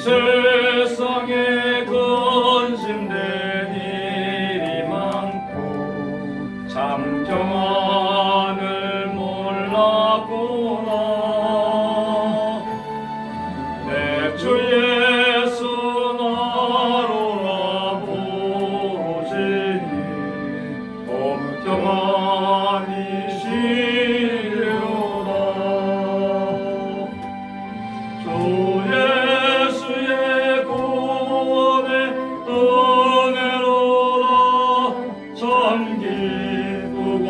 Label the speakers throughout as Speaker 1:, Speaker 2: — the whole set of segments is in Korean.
Speaker 1: 세상에 근심된 일이 많고 참 평안을 몰랐구나. 내 주 예수 나로라 부르시니 평안이 시려라. 주 예수의 구원의 은혜로라 참 기쁘고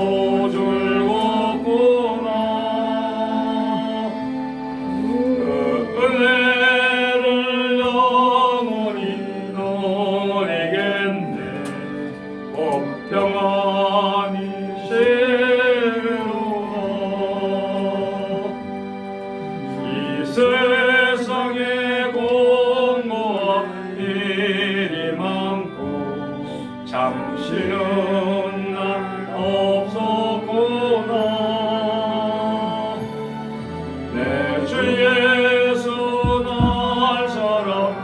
Speaker 1: 즐겁구나. 그 은혜를 영원히 누리겠네. 평안이 시려라. 이 세상에 공고한 일이 많고 참 쉬는 날 없었구나. 내 주 예수 날 사랑하시오니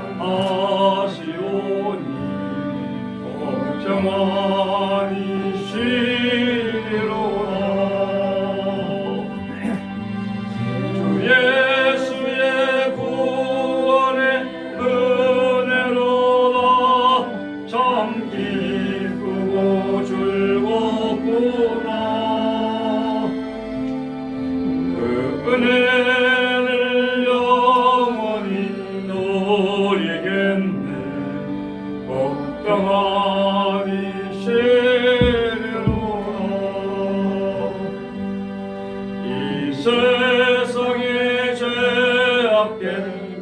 Speaker 1: 평안이 시리로라. 주 예수의 구원의 은혜로라 참 기쁘고 즐겁구나. 그 은혜를 영원히 누리겠네. 평안이 시리로라. 이 세상에 죄악된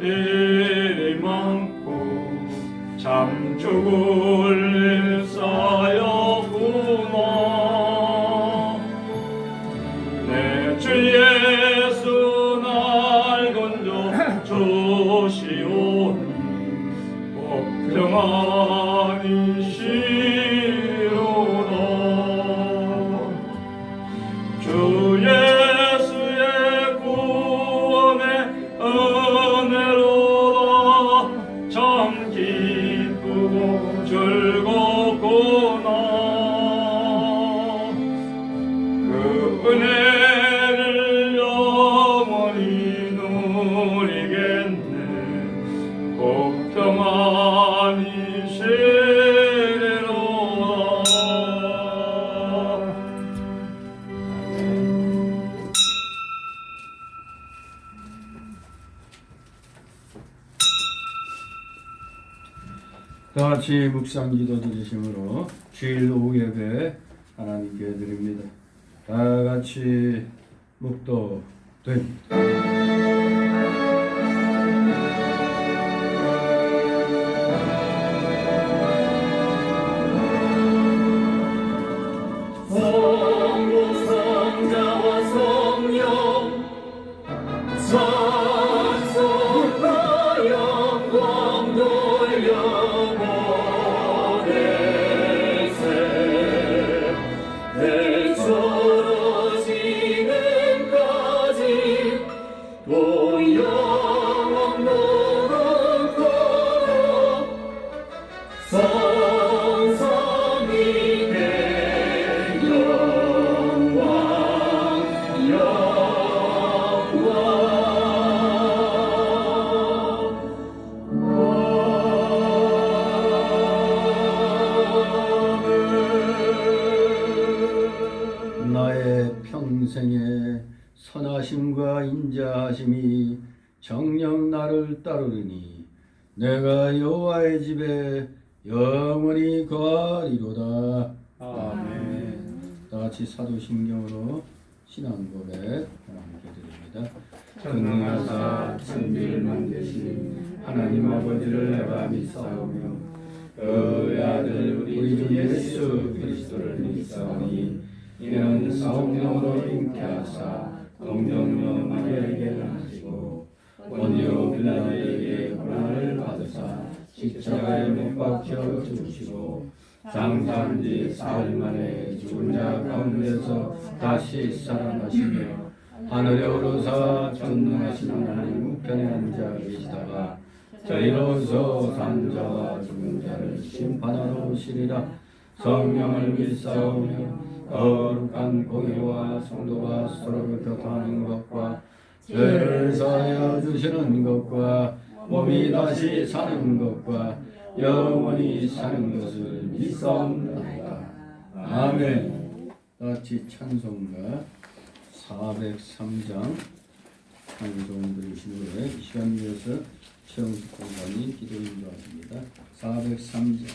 Speaker 1: 일이 많고 참 죽을 일 쌓였구나. 내 주 예수 날 건져 주시오니 평안이 시로라. 주 예수의 구원의 은혜로라 참 기쁘고 즐겁구나. 그 은혜를 영원히 누리겠네. 평안이 시리로라.
Speaker 2: 다 같이 묵상 기도 드리심으로 주일 오후 예배 하나님께 드립니다. 다 같이 묵도됩니다. 나의 평생에 선하심과 인자하심이 정녕 나를 따르리니 내가 여호와의 집에 영원히 거하리로다. 아멘. 다 같이 사도신경으로 신앙 고백 함께 드립니다. 전능하사 천지를 만드신 하나님 아버지를 내가 믿사오며 그의 아들 우리 주 예수 그리스도를 믿사오니 이는 성령으로 잉태하사 동정녀 마리아에게 나시고 본디오 빌라도에게 고난을 받으사 십자가에 못 박혀 죽으시고 장사한 지 사흘 만에 죽은 자 가운데서 다시 살아나시며 하늘에 오르사 전능하신 하나님 우편에 앉아 계시다가 저희로서 산자와 죽은 자를 심판하러 오시리라. 성령을 믿사오며 거룩한 공회와 성도가 서로 교통하는 것과 죄를 사하여 주시는 것과 몸이 다시 사는 것과 영원히 사는 것을 믿사옵나이다. 아멘. 같이 찬송가 403장 찬송 들으신 후에 이 시간 위해서 최영숙 공관이 기도 인도하십니다. 403장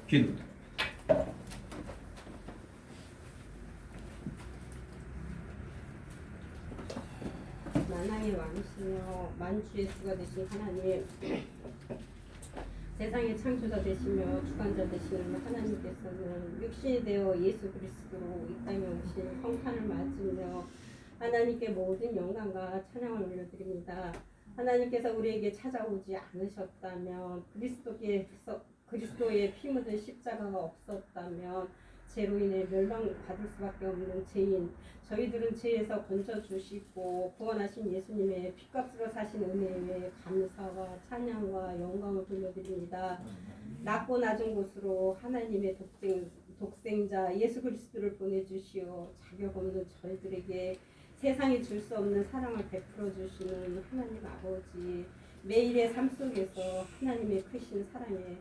Speaker 2: 기도.
Speaker 3: 만왕의 왕이시며 만주의 주가 되신 하나님, 세상의 창조자 되시며 주관자 되시는 하나님께서는 육신이 되어 예수 그리스도로 이 땅에 오신 성탄을 맞으며 하나님께 모든 영광과 찬양을 올려드립니다. 하나님께서 우리에게 찾아오지 않으셨다면, 그리스도의 피 묻은 십자가가 없었다면 죄로 인해 멸망받을 수밖에 없는 죄인 저희들은 죄에서 건져주시고 구원하신 예수님의 피값으로 사신 은혜에 감사와 찬양과 영광을 돌려드립니다. 낮고 낮은 곳으로 하나님의 독생자 예수 그리스도를 보내주시어 자격 없는 저희들에게 세상이 줄 수 없는 사랑을 베풀어 주시는 하나님 아버지, 매일의 삶 속에서 하나님의 크신 사랑에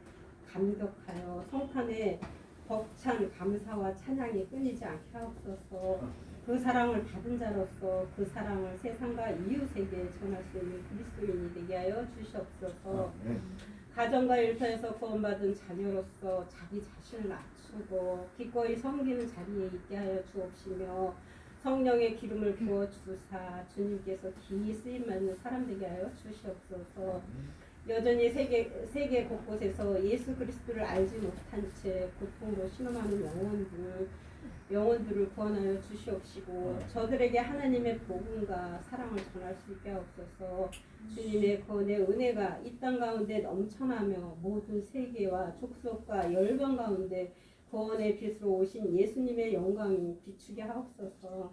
Speaker 3: 감격하여 성탄에 벅찬 감사와 찬양이 끊이지 않게 하옵소서. 그 사랑을 받은 자로서 그 사랑을 세상과 이웃에게 전할 수 있는 그리스도인이 되게 하여 주시옵소서. 가정과 일터에서 구원받은 자녀로서 자기 자신을 낮추고 기꺼이 섬기는 자리에 있게 하여 주옵시며, 성령의 기름을 부어 주사 주님께서 기이 쓰임받는 사람 되게 하여 주시옵소서. 여전히 세계 곳곳에서 예수 그리스도를 알지 못한 채 고통으로 신음하는 영혼들을 구원하여 주시옵시고, 저들에게 하나님의 복음과 사랑을 전할 수 있게 하옵소서. 주님의 구원의 은혜가 이 땅 가운데 넘쳐나며 모든 세계와 족속과 열방 가운데 구원의 빛으로 오신 예수님의 영광이 비추게 하옵소서.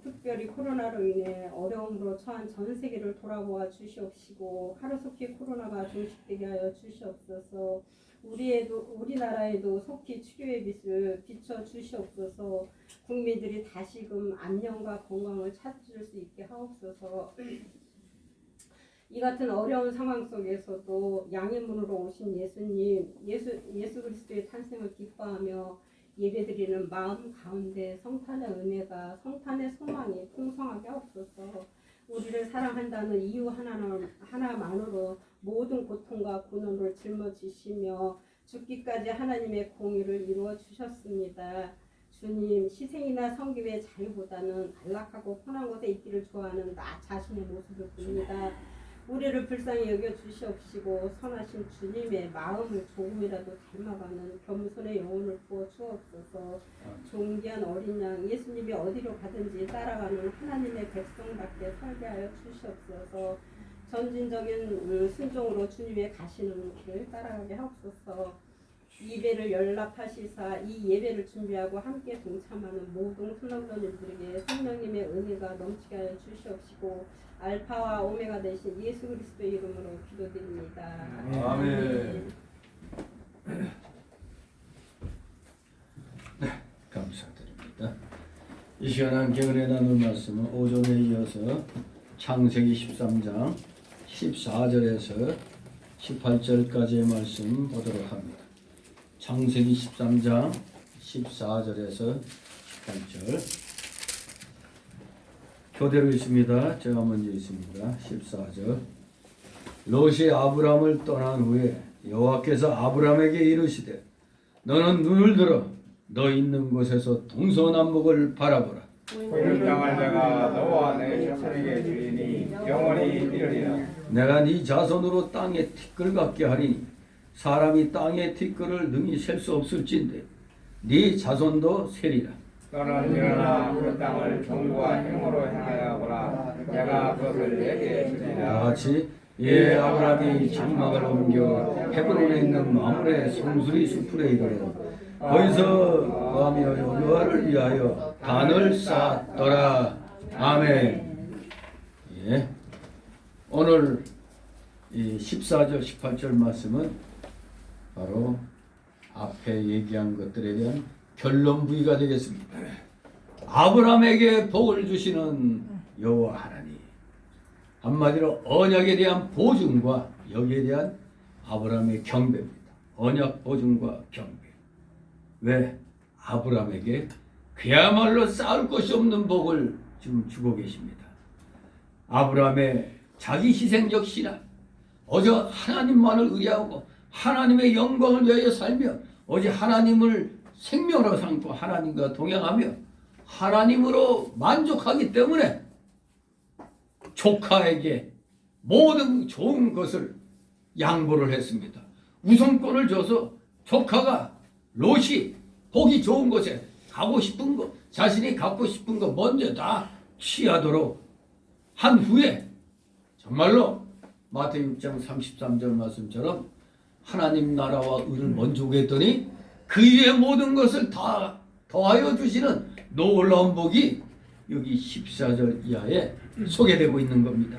Speaker 3: 특별히 코로나로 인해 어려움으로 처한 전 세계를 돌아보아 주시옵시고, 하루속히 코로나가 종식되게 하여 주시옵소서. 우리나라에도 속히 치료의 빛을 비춰 주시옵소서. 국민들이 다시금 안녕과 건강을 찾을 수 있게 하옵소서. 이 같은 어려운 상황 속에서도 양의 문으로 오신 예수님, 예수 그리스도의 탄생을 기뻐하며 예배드리는 마음 가운데 성탄의 은혜가, 성탄의 소망이 풍성하게 없어서 우리를 사랑한다는 이유 하나만으로 모든 고통과 고난을 짊어지시며 죽기까지 하나님의 공의를 이루어 주셨습니다. 주님, 희생이나 섬김의 자유보다는 안락하고 편한 곳에 있기를 좋아하는 나 자신의 모습을 봅니다. 우리를 불쌍히 여겨 주시옵시고 선하신 주님의 마음을 조금이라도 닮아가는 겸손의 영혼을 부어 주옵소서. 존귀한 어린 양 예수님이 어디로 가든지 따라가는 하나님의 백성답게 살게 하여 주시옵소서. 전진적인 순종으로 주님의 가시는 길을 따라가게 하옵소서. 예배를 연락하시사 이 예배를 준비하고 함께 동참하는 모든 순례자들에게 성령님의 은혜가 넘치게 하여 주시옵시고 알파와 오메가 되신 예수 그리스도의 이름으로 기도드립니다.
Speaker 2: 아멘. 네, 감사드립니다. 이 시간 함께 은혜 나눌 말씀은 오전에 이어서 창세기 13장 14절에서 18절까지의 말씀 보도록 합니다. 창세기 13장 14절에서 18절 교대로 있습니다. 제가 먼저 있습니다. 14절 롯이 아브람을 떠난 후에 여호와께서 아브람에게 이르시되 너는 눈을 들어 너 있는 곳에서 동서남북을 바라보라.
Speaker 4: 보이는 땅을 내가 너와 내 자손에게 주리니 영원히 이르리라.
Speaker 2: 내가 네 자손으로 땅에 티끌 같게 하리니 사람이 땅의 티끌을 능히 셀 수 없을진데 네 자손도 세리라.
Speaker 4: 너는 일어나 그 땅을 정과 행으로 행하여 보라. 내가 그것을 내게 주리라.
Speaker 2: 다같이 예 아브라함이 장막을 옮겨 헤브론에 있는 마므레 성수리 숲에 이르러 거기서 거하며 여호와를 위하여 단을 쌓았더라. 아멘. 예. 오늘 이 14절 18절 말씀은 바로 앞에 얘기한 것들에 대한 결론 부위가 되겠습니다. 아브라함에게 복을 주시는 여호와 하나님, 한마디로 언약에 대한 보증과 여기에 대한 아브라함의 경배입니다. 언약 보증과 경배. 왜? 아브라함에게 그야말로 쌓을 것이 없는 복을 지금 주고 계십니다. 아브라함의 자기 희생적 신앙, 어제 하나님만을 의뢰하고 하나님의 영광을 위하여 살며 어제 하나님을 생명으로 삼고 하나님과 동행하며 하나님으로 만족하기 때문에 조카에게 모든 좋은 것을 양보를 했습니다. 우선권을 줘서 조카가 롯이 보기 좋은 곳에 가고 싶은 거, 자신이 갖고 싶은 거 먼저 다 취하도록 한 후에 정말로 마태복음 6장 33절 말씀처럼 하나님 나라와 의를 먼저 구했더니 그 위에 모든 것을 다 더하여 주시는 놀라운 복이 여기 14절 이하에 소개되고 있는 겁니다.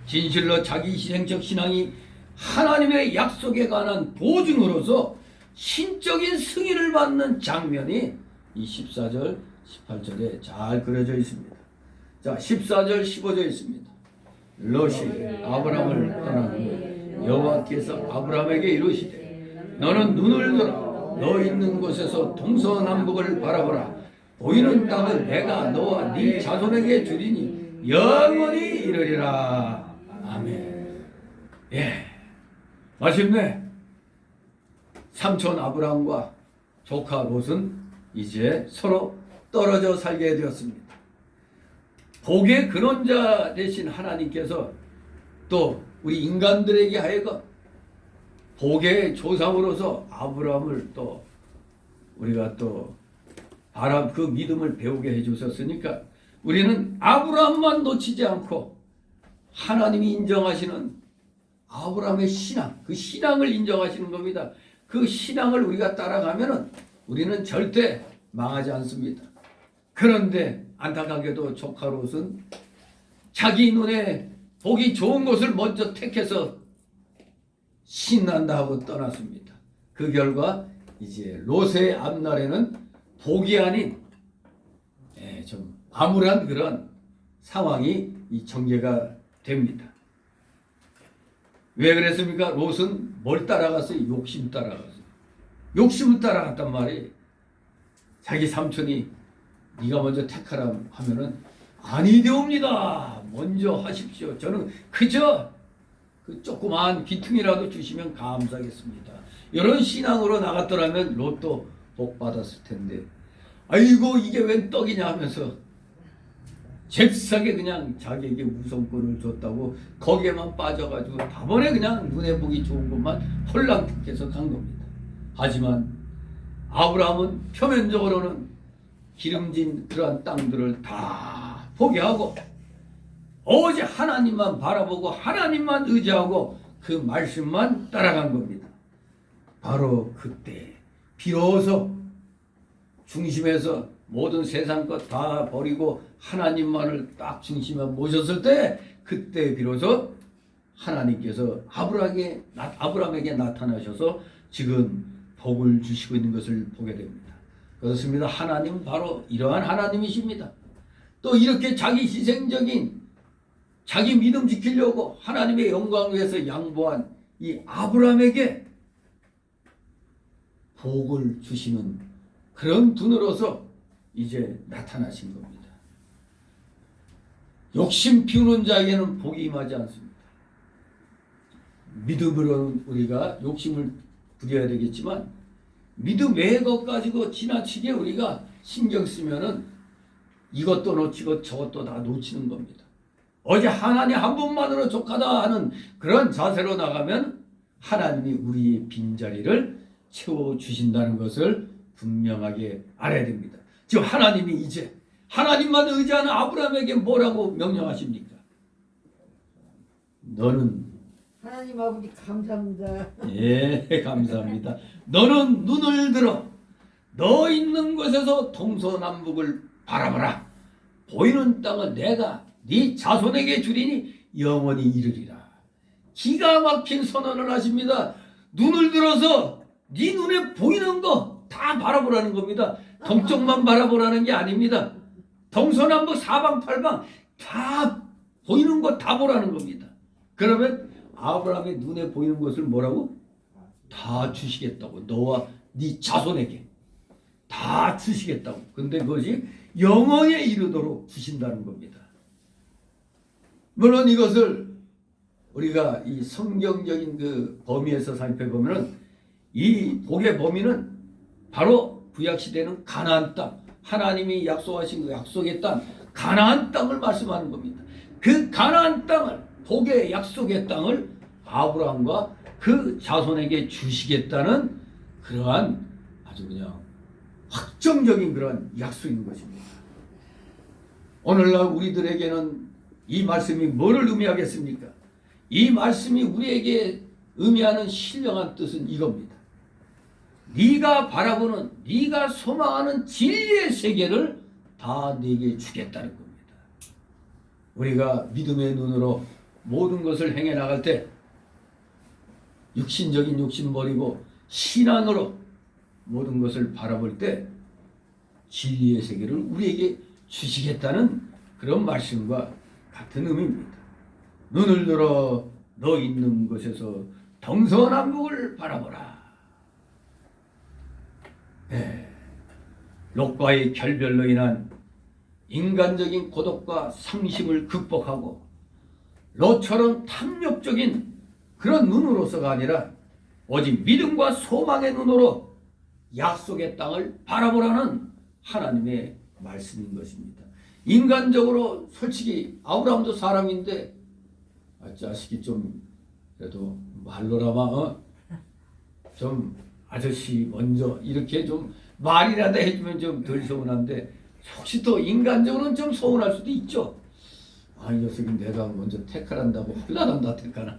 Speaker 2: 진실로 자기 희생적 신앙이 하나님의 약속에 관한 보증으로서 신적인 승인을 받는 장면이 이 14절, 18절에 잘 그려져 있습니다. 자, 14절, 15절 있습니다. 롯이 아브라함을 떠나는 여호와께서 아브라함에게 이르시되 너는 눈을 들어 너 있는 곳에서 동서남북을 바라보라. 보이는 땅을 내가 너와 네 자손에게 주리니 영원히 이르리라. 아멘. 예, 마침내 삼촌 아브라함과 조카 롯은 이제 서로 떨어져 살게 되었습니다. 복의 근원자 되신 하나님께서 또 우리 인간들에게 하여금 복의 조상으로서 아브라함을 또 우리가 또 그 믿음을 배우게 해주셨으니까 우리는 아브라함만 놓치지 않고 하나님이 인정하시는 아브라함의 신앙, 그 신앙을 인정하시는 겁니다. 그 신앙을 우리가 따라가면은 우리는 절대 망하지 않습니다. 그런데 안타깝게도 조카 롯은 자기 눈에 보기 좋은 것을 먼저 택해서 신난다 하고 떠났습니다. 그 결과 이제 롯의 앞날에는 복이 아닌 좀 암울한 그런 상황이 이 전개가 됩니다. 왜 그랬습니까? 롯은 뭘 따라갔어요? 욕심 따라갔어요. 욕심을 따라갔단 말이에요. 자기 삼촌이 네가 먼저 택하라 하면은 아니 되옵니다. 먼저 하십시오. 저는 그저 그 조그마한 귀퉁이라도 주시면 감사하겠습니다. 이런 신앙으로 나갔더라면 롯도 복 받았을 텐데, 아이고 이게 웬 떡이냐 하면서 잽싸게 그냥 자기에게 우선권을 줬다고 거기에만 빠져가지고 다번에 그냥 눈에 보기 좋은 것만 홀랑해서 간 겁니다. 하지만 아브라함은 표면적으로는 기름진 그러한 땅들을 다 포기하고 오직 하나님만 바라보고 하나님만 의지하고 그 말씀만 따라간 겁니다. 바로 그때 비로소 중심에서 모든 세상 것 다 버리고 하나님만을 딱 중심에 모셨을 때, 그때 비로소 하나님께서 아브라함에게 나타나셔서 지금 복을 주시고 있는 것을 보게 됩니다. 그렇습니다. 하나님은 바로 이러한 하나님이십니다. 또 이렇게 자기 희생적인 자기 믿음 지키려고 하나님의 영광을 위해서 양보한 이 아브라함에게 복을 주시는 그런 분으로서 이제 나타나신 겁니다. 욕심 피우는 자에게는 복이 임하지 않습니다. 믿음으로는 우리가 욕심을 부려야 되겠지만 믿음 외의 것 가지고 지나치게 우리가 신경 쓰면은 이것도 놓치고 저것도 다 놓치는 겁니다. 어제 하나님 한 분만으로 족하다 하는 그런 자세로 나가면 하나님이 우리의 빈자리를 채워주신다는 것을 분명하게 알아야 됩니다. 지금 하나님이 이제 하나님만 의지하는 아브라함에게 뭐라고 명령하십니까? 너는
Speaker 5: 하나님 아버지 감사합니다.
Speaker 2: 예, 감사합니다. 너는 눈을 들어 너 있는 곳에서 동서남북을 바라보라. 보이는 땅을 내가 네 자손에게 주리니 영원히 이르리라. 기가 막힌 선언을 하십니다. 눈을 들어서 네 눈에 보이는 거 다 바라보라는 겁니다. 동쪽만 바라보라는 게 아닙니다. 동서남북 사방팔방 다 보이는 거 다 보라는 겁니다. 그러면 아브라함의 눈에 보이는 것을 뭐라고? 다 주시겠다고. 너와 네 자손에게 다 주시겠다고. 근데 그것이 영원에 이르도록 주신다는 겁니다. 물론 이것을 우리가 이 성경적인 그 범위에서 살펴보면 이 복의 범위는 바로 구약시대는 가나안 땅, 하나님이 약속하신 그 약속의 땅, 가나안 땅을 말씀하는 겁니다. 그 가나안 땅을, 복의 약속의 땅을 아브라함과 그 자손에게 주시겠다는 그러한 아주 그냥 확정적인 그런 약속인 것입니다. 오늘날 우리들에게는 이 말씀이 뭐를 의미하겠습니까? 이 말씀이 우리에게 의미하는 신령한 뜻은 이겁니다. 네가 바라보는, 네가 소망하는 진리의 세계를 다 네게 주겠다는 겁니다. 우리가 믿음의 눈으로 모든 것을 행해 나갈 때 육신적인 욕심 버리고 신앙으로 모든 것을 바라볼 때 진리의 세계를 우리에게 주시겠다는 그런 말씀과 같은 의미입니다. 눈을 들어 너 있는 곳에서 동서남북을 바라보라. 네. 롯과의 결별로 인한 인간적인 고독과 상심을 극복하고 롯처럼 탐욕적인 그런 눈으로서가 아니라 오직 믿음과 소망의 눈으로 약속의 땅을 바라보라는 하나님의 말씀인 것입니다. 인간적으로 솔직히 아브라함도 사람인데 자식이 좀 그래도 말로라마 좀 아저씨 먼저 이렇게 좀 말이라도 해주면 좀 덜 서운한데 혹시 또 인간적으로는 좀 서운할 수도 있죠. 아, 이 녀석이 내가 먼저 택할한다고 홀라단다 택하나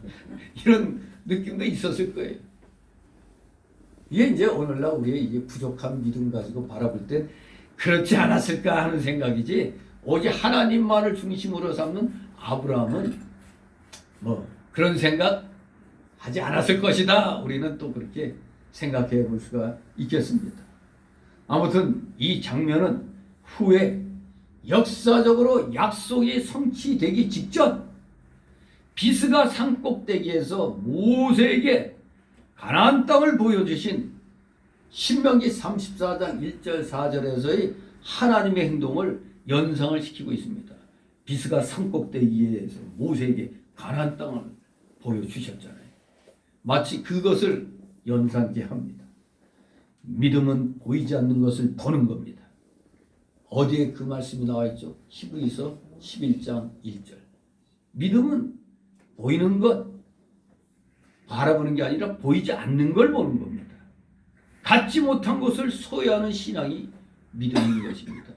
Speaker 2: 이런 느낌도 있었을 거예요. 이게 이제 오늘날 우리의 이게 부족한 믿음 가지고 바라볼 땐 그렇지 않았을까 하는 생각이지, 오직 하나님만을 중심으로 삼는 아브라함은 뭐 그런 생각 하지 않았을 것이다. 우리는 또 그렇게 생각해 볼 수가 있겠습니다. 아무튼 이 장면은 후에 역사적으로 약속이 성취되기 직전 비스가 산꼭대기에서 모세에게 가나안 땅을 보여주신 신명기 34장 1절 4절에서의 하나님의 행동을 연상을 시키고 있습니다. 비스가 산꼭대기에서 모세에게 가나안 땅을 보여주셨잖아요. 마치 그것을 연상케 합니다. 믿음은 보이지 않는 것을 보는 겁니다. 어디에 그 말씀이 나와 있죠? 히브리서 11장 1절. 믿음은 보이는 것, 바라보는 게 아니라 보이지 않는 걸 보는 겁니다. 갖지 못한 것을 소유하는 신앙이 믿음인 것입니다.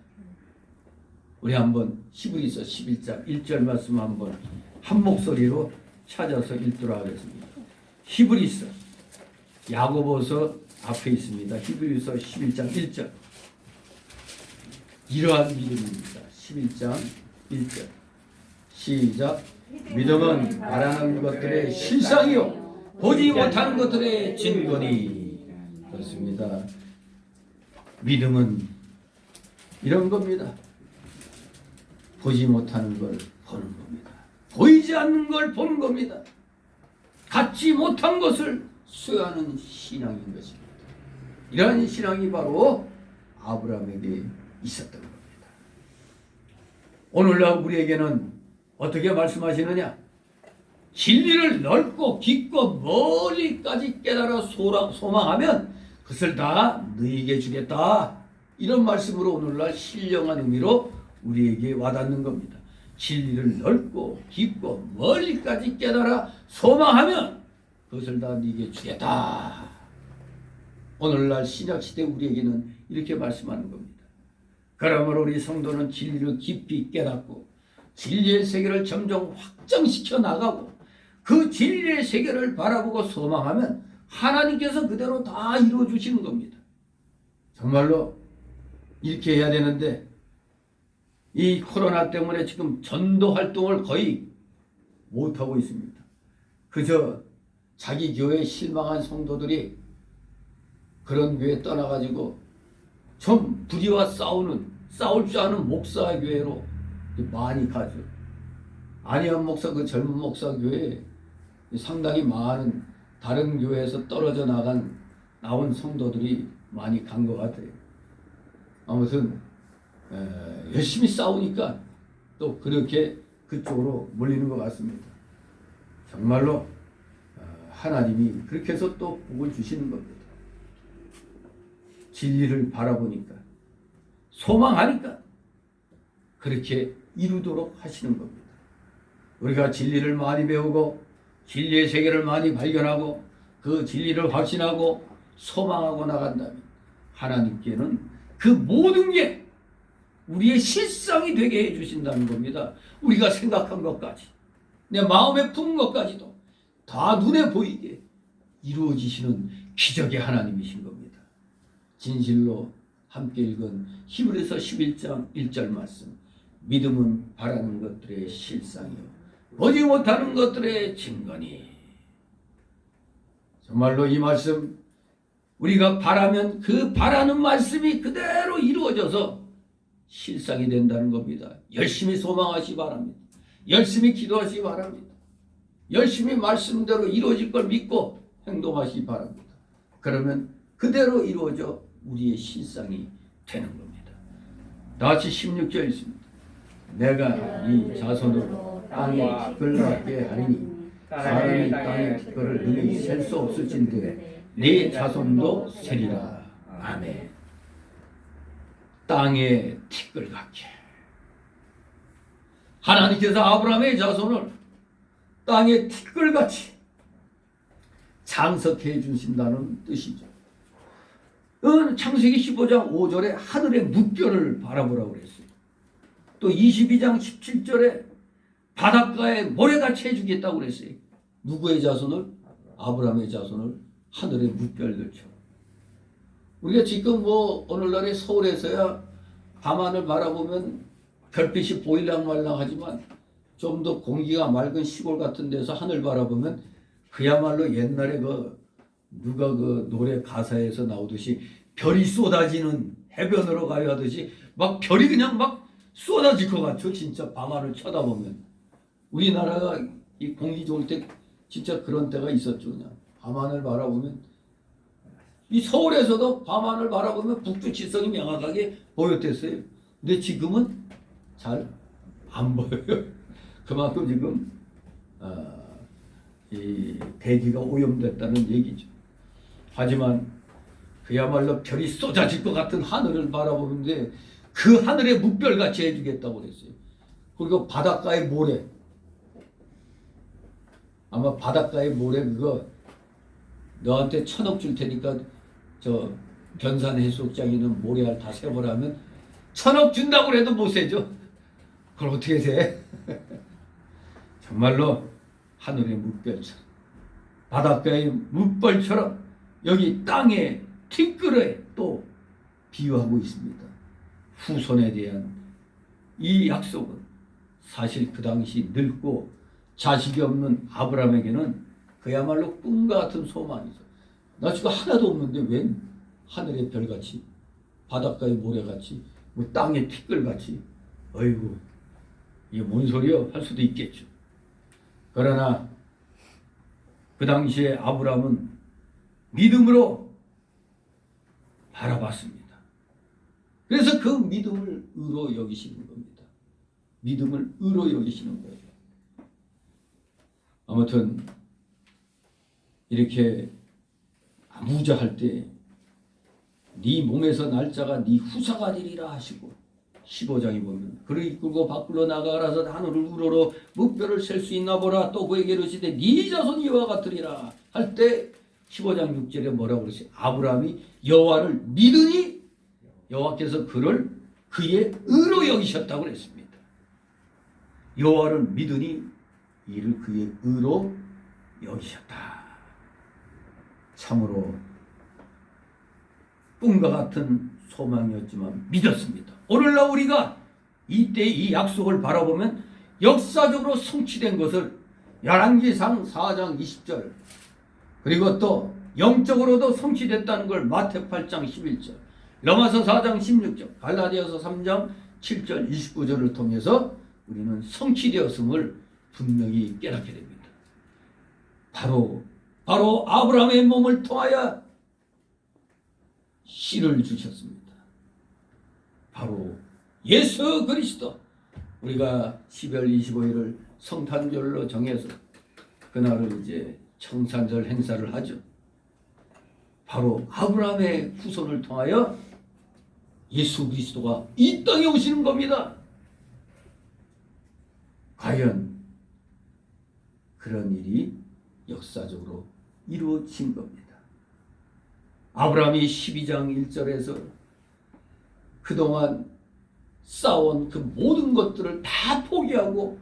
Speaker 2: 우리 한번 히브리서 11장 1절 말씀 한번 한 목소리로 찾아서 읽도록 하겠습니다. 히브리서, 야고보서 앞에 있습니다. 히브리서 11장 1절. 이러한 믿음입니다. 11장 1절. 시작. 믿음은 바라는 것들의 실상이요 보지 못하는 것들의 증거니. 그렇습니다. 믿음은 이런 겁니다. 보지 못하는 걸 보는 겁니다. 보이지 않는 걸 보는 겁니다. 갖지 못한 것을 수여하는 신앙인 것입니다. 이러한 신앙이 바로 아브라함에게 있었던 겁니다. 오늘날 우리에게는 어떻게 말씀하시느냐? 진리를 넓고 깊고 멀리까지 깨달아 소망하면 그것을 다 너희에게 주겠다. 이런 말씀으로 오늘날 신령한 의미로 우리에게 와닿는 겁니다. 진리를 넓고 깊고 멀리까지 깨달아 소망하면 그것을 다 네게 주겠다. 오늘날 신약시대 우리에게는 이렇게 말씀하는 겁니다. 그러므로 우리 성도는 진리를 깊이 깨닫고 진리의 세계를 점점 확장시켜 나가고 그 진리의 세계를 바라보고 소망하면 하나님께서 그대로 다 이루어 주시는 겁니다. 정말로 이렇게 해야 되는데 이 코로나 때문에 지금 전도 활동을 거의 못하고 있습니다. 그저 자기 교회에 실망한 성도들이 그런 교회 떠나가지고 좀 불의와 싸울 줄 아는 목사 교회로 많이 가죠. 안희연 목사, 그 젊은 목사 교회에 상당히 많은 다른 교회에서 떨어져 나온 성도들이 많이 간 것 같아요. 아무튼 열심히 싸우니까 또 그렇게 그쪽으로 몰리는 것 같습니다. 정말로 하나님이 그렇게 해서 또 복을 주시는 겁니다. 진리를 바라보니까 소망하니까 그렇게 이루도록 하시는 겁니다. 우리가 진리를 많이 배우고 진리의 세계를 많이 발견하고 그 진리를 확신하고 소망하고 나간다면 하나님께는 그 모든 게 우리의 실상이 되게 해주신다는 겁니다. 우리가 생각한 것까지 내 마음에 품은 것까지도 다 눈에 보이게 이루어지시는 기적의 하나님이신 겁니다. 진실로 함께 읽은 히브리서 11장 1절 말씀. 믿음은 바라는 것들의 실상이요 보지 못하는 것들의 증거니. 정말로 이 말씀 우리가 바라면 그 바라는 말씀이 그대로 이루어져서 실상이 된다는 겁니다. 열심히 소망하시 바랍니다. 열심히 기도하시 바랍니다. 열심히 말씀대로 이루어질 걸 믿고 행동하시 바랍니다. 그러면 그대로 이루어져 우리의 실상이 되는 겁니다. 다같이 16절 있습니다. 내가 이 자손으로 땅에 티끌 같게 하리니 사람이 땅의 티끌을 능히 셀 수 없을진데 네 자손도 세리라. 아멘. 땅에 티끌 같게 하나님께서 아브라함의 자손을 땅에 티끌같이 장석해 주신다는 뜻이죠. 창세기 15장 5절에 하늘의 물결을 바라보라고 그랬어요. 또 22장 17절에 바닷가에 모래같이 해주겠다고 그랬어요. 누구의 자손을? 아브라함의 자손을 하늘의 물결들처럼. 우리가 지금 오늘날에 서울에서야 밤하늘 바라보면 별빛이 보일랑말랑 하지만 좀 더 공기가 맑은 시골 같은 데서 하늘 바라보면 그야말로 옛날에 누가 노래 가사에서 나오듯이 별이 쏟아지는 해변으로 가야 하듯이 막 별이 그냥 막 쏟아질 것 같죠. 진짜 밤하늘 쳐다보면. 우리나라가 이 공기 좋을 때 진짜 그런 때가 있었죠. 그냥 밤하늘 바라보면 이 서울에서도 밤하늘 바라보면 북두 지성이 명확하게 보였댔어요. 근데 지금은 잘 안 보여요. 그만큼 지금 이 대기가 오염됐다는 얘기죠. 하지만 그야말로 별이 쏟아질 것 같은 하늘을 바라보는데 그 하늘에 묵별같이 해주겠다고 그랬어요. 그리고 바닷가의 모래, 아마 바닷가의 모래 그거 너한테 1,000억 줄 테니까 저 견산 해수욕장에 있는 모래알 다 세보라면 1,000억 준다고 해도 못 세죠. 그걸 어떻게 세? 정말로 하늘의 묵별처럼 바닷가의 묵벌처럼 여기 땅의 티끌에 또 비유하고 있습니다. 후손에 대한 이 약속은 사실 그 당시 늙고 자식이 없는 아브라함에게는 그야말로 꿈과 같은 소망이죠. 나 지금 하나도 없는데 웬 하늘의 별같이 바닷가의 모래같이 뭐 땅의 티끌같이 어이구 이게 뭔 소리요? 할 수도 있겠죠. 그러나 그 당시에 아브라함은 믿음으로 바라봤습니다. 그래서 그 믿음을 의로 여기시는 겁니다. 믿음을 의로 여기시는 거예요. 아무튼 이렇게 무자할 때 네 몸에서 날짜가 네 후사가 되리라 하시고 15장에 보면 그를 이끌고 밖으로 나가라서 하늘을 우러러 묵별을 셀 수 있나 보라. 또 그에게 이르시되 네 자손이 이와 같으리라 할 때 15장 6절에 뭐라고 그러지? 아브라함이 여호와를 믿으니 여호와께서 그를 그의 의로 여기셨다고 그랬습니다. 여호와를 믿으니 이를 그의 의로 여기셨다. 참으로 꿈과 같은 소망이었지만 믿었습니다. 오늘날 우리가 이때 이 약속을 바라보면 역사적으로 성취된 것을 열왕기상 4장 20절 그리고 또 영적으로도 성취됐다는 걸 마태 8장 11절 로마서 4장 16절 갈라디아서 3장 7절 29절을 통해서 우리는 성취되었음을 분명히 깨닫게 됩니다. 바로 아브라함의 몸을 통하여 씨를 주셨습니다. 바로 예수 그리스도. 우리가 12월 25일을 성탄절로 정해서 그날을 이제 청산절 행사를 하죠. 바로 아브라함의 후손을 통하여 예수 그리스도가 이 땅에 오시는 겁니다. 과연 그런 일이 역사적으로 이루어진 겁니다. 아브라함이 12장 1절에서 그동안 쌓아온 그 모든 것들을 다 포기하고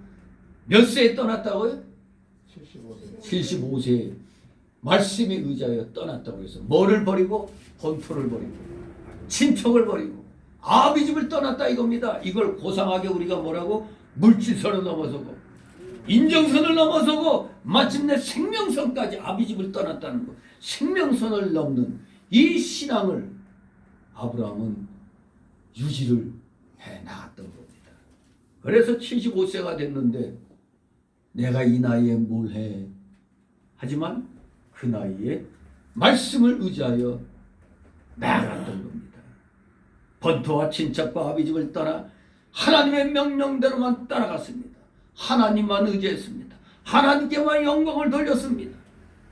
Speaker 2: 몇 세에 떠났다고요? 75세에 말씀에 의지하여 떠났다고 해서 뭐를 버리고? 본토를 버리고 친척을 버리고 아비 집을 떠났다 이겁니다. 이걸 고상하게 우리가 뭐라고? 물질선을 넘어서고 인정선을 넘어서고 마침내 생명선까지 아비 집을 떠났다는 것. 생명선을 넘는 이 신앙을 아브라함은 유지를 해 나갔던 겁니다. 그래서 75세가 됐는데 내가 이 나이에 뭘 해? 하지만 그 나이에 말씀을 의지하여 나아갔던 겁니다. 본토와 친척과 아비집을 떠나 하나님의 명령대로만 따라갔습니다. 하나님만 의지했습니다. 하나님께만 영광을 돌렸습니다.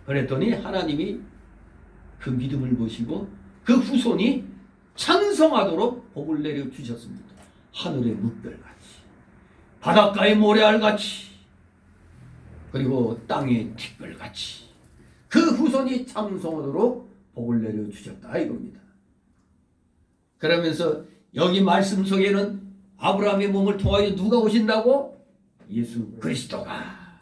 Speaker 2: 그랬더니 하나님이 그 믿음을 보시고 그 후손이 찬성하도록 복을 내려주셨습니다. 하늘의 묵별같이 바닷가의 모래알같이 그리고 땅의 티끌같이 그 후손이 찬성하도록 복을 내려주셨다 이겁니다. 그러면서 여기 말씀 속에는 아브라함의 몸을 통하여 누가 오신다고? 예수 그리스도가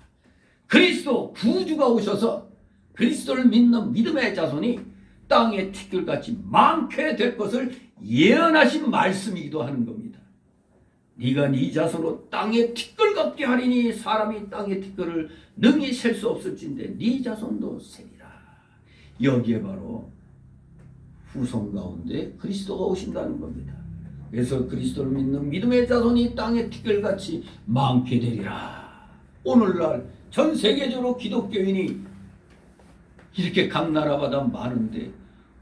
Speaker 2: 그리스도 구주가 오셔서 그리스도를 믿는 믿음의 자손이 땅의 티끌같이 많게 될 것을 예언하신 말씀이기도 하는 겁니다. 네가 네 자손으로 땅의 티끌 같게 하리니 사람이 땅의 티끌을 능히 셀 수 없을진데 네 자손도 세리라. 여기에 바로 후손 가운데 그리스도가 오신다는 겁니다. 그래서 그리스도를 믿는 믿음의 자손이 땅의 티끌같이 많게 되리라. 오늘날 전 세계적으로 기독교인이 이렇게 각 나라마다 많은데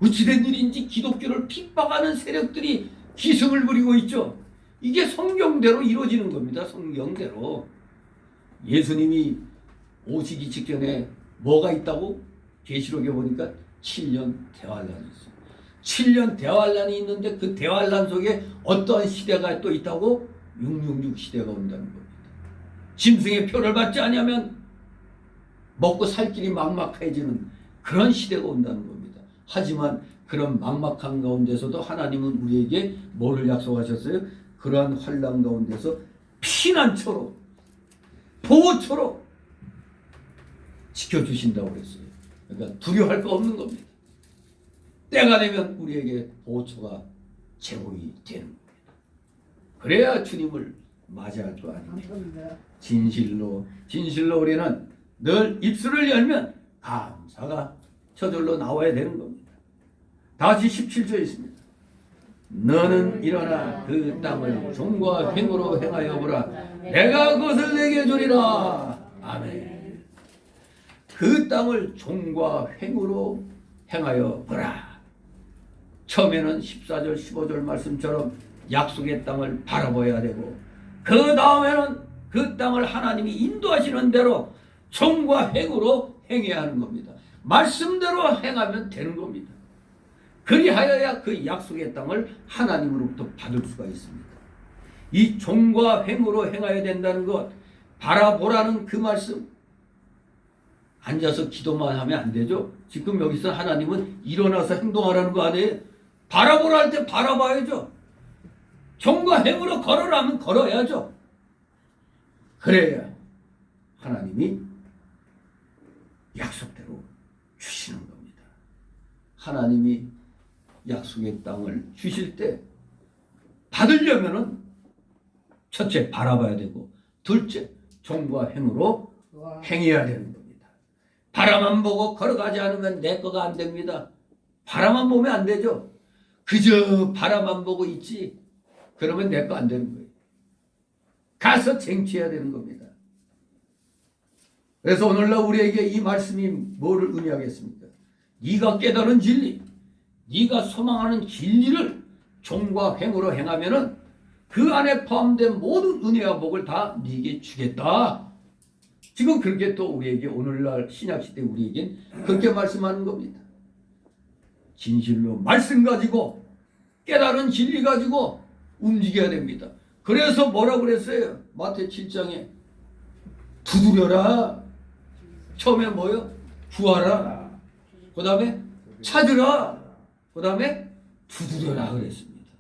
Speaker 2: 어찌된 일인지 기독교를 핍박하는 세력들이 기승을 부리고 있죠. 이게 성경대로 이루어지는 겁니다. 성경대로. 예수님이 오시기 직전에 뭐가 있다고? 계시록에 보니까 7년 대환란이 있어요. 7년 대환란이 있는데 그 대환란 속에 어떠한 시대가 또 있다고? 666 시대가 온다는 겁니다. 짐승의 표를 받지 않으면 먹고 살 길이 막막해지는 그런 시대가 온다는 겁니다. 하지만 그런 막막한 가운데서도 하나님은 우리에게 뭐를 약속하셨어요? 그러한 환난 가운데서 피난처로 보호처로 지켜주신다고 그랬어요. 그러니까 두려워할 거 없는 겁니다. 때가 되면 우리에게 보호처가 제공이 되는 겁니다. 그래야 주님을 맞이할 거 아닙니까?
Speaker 5: 감사합니다.
Speaker 2: 진실로 우리는 늘 입술을 열면 감사가 저절로 나와야 되는 겁니다. 다시 17절에 있습니다. 너는 일어나 그 땅을 종과 횡으로 행하여 보라. 내가 그것을 내게 주리라. 아멘. 그 땅을 종과 횡으로 행하여 보라. 처음에는 14절 15절 말씀처럼 약속의 땅을 바라봐야 되고 그 다음에는 그 땅을 하나님이 인도하시는 대로 종과 횡으로 행해야 하는 겁니다. 말씀대로 행하면 되는 겁니다. 그리하여야 그 약속의 땅을 하나님으로부터 받을 수가 있습니다. 이 종과 횡으로 행하여야 된다는 것, 바라보라는 그 말씀, 앉아서 기도만 하면 안 되죠. 지금 여기서 하나님은 일어나서 행동하라는 거 아니에요. 바라보라 할 때 바라봐야죠. 종과 횡으로 걸으라면 걸어야죠. 그래야 하나님이 약속대로 주시는 겁니다. 하나님이 약속의 땅을 주실 때 받으려면은 첫째 바라봐야 되고 둘째 종과 행으로 행해야 되는 겁니다. 바라만 보고 걸어가지 않으면 내 거가 안 됩니다. 바라만 보면 안 되죠. 그저 바라만 보고 있지 그러면 내 거 안 되는 거예요. 가서 쟁취해야 되는 겁니다. 그래서 오늘날 우리에게 이 말씀이 뭐를 의미하겠습니까? 네가 깨달은 진리, 네가 소망하는 진리를 종과 횡으로 행하면은 그 안에 포함된 모든 은혜와 복을 다 네게 주겠다. 지금 그렇게 또 우리에게 오늘날 신약시대 우리에겐 그렇게 말씀하는 겁니다. 진실로 말씀 가지고 깨달은 진리 가지고 움직여야 됩니다. 그래서 뭐라고 그랬어요? 마태 7장에 두드려라. 처음에 뭐요? 구하라. 그 다음에 찾으라. 그 다음에 두드려라 그랬습니다.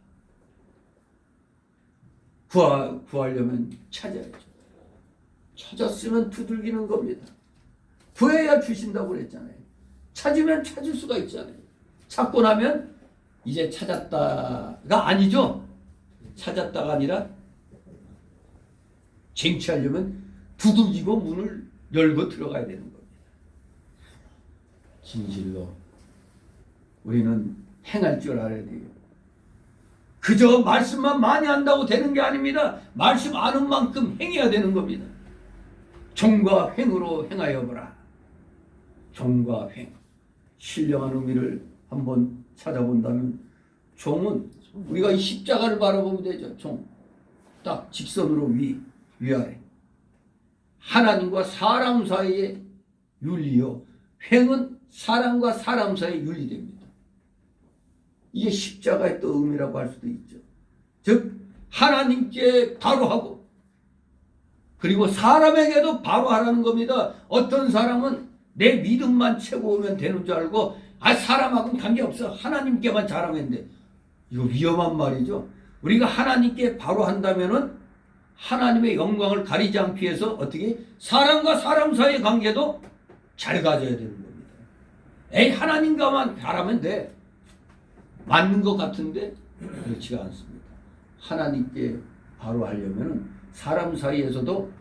Speaker 2: 구하려면 찾아야죠. 찾았으면 두들기는 겁니다. 구해야 주신다고 그랬잖아요. 찾으면 찾을 수가 있잖아요. 찾고 나면 이제 찾았다가 아니죠. 찾았다가 아니라 쟁취하려면 두들기고 문을 열고 들어가야 되는 겁니다. 진실로 우리는 행할 줄 알아야 돼요. 그저 말씀만 많이 한다고 되는 게 아닙니다. 말씀 아는 만큼 행해야 되는 겁니다. 종과 횡으로 행하여 보라. 종과 횡. 신령한 의미를 한번 찾아본다면 종은 우리가 이 십자가를 바라보면 되죠. 종. 딱 직선으로 위아래. 하나님과 사람 사이의 윤리요. 횡은 사람과 사람 사이의 윤리됩니다. 이게 십자가의 또 의미라고 할 수도 있죠. 즉 하나님께 바로 하고 그리고 사람에게도 바로 하라는 겁니다. 어떤 사람은 내 믿음만 채고 오면 되는 줄 알고 사람하고는 관계없어. 하나님께만 잘하면 돼. 이거 위험한 말이죠. 우리가 하나님께 바로 한다면은 하나님의 영광을 가리지 않기 위해서 어떻게 사람과 사람 사이의 관계도 잘 가져야 되는 겁니다. 하나님과만 잘하면 돼. 맞는 것 같은데 그렇지가 않습니다. 하나님께 바로 하려면 사람 사이에서도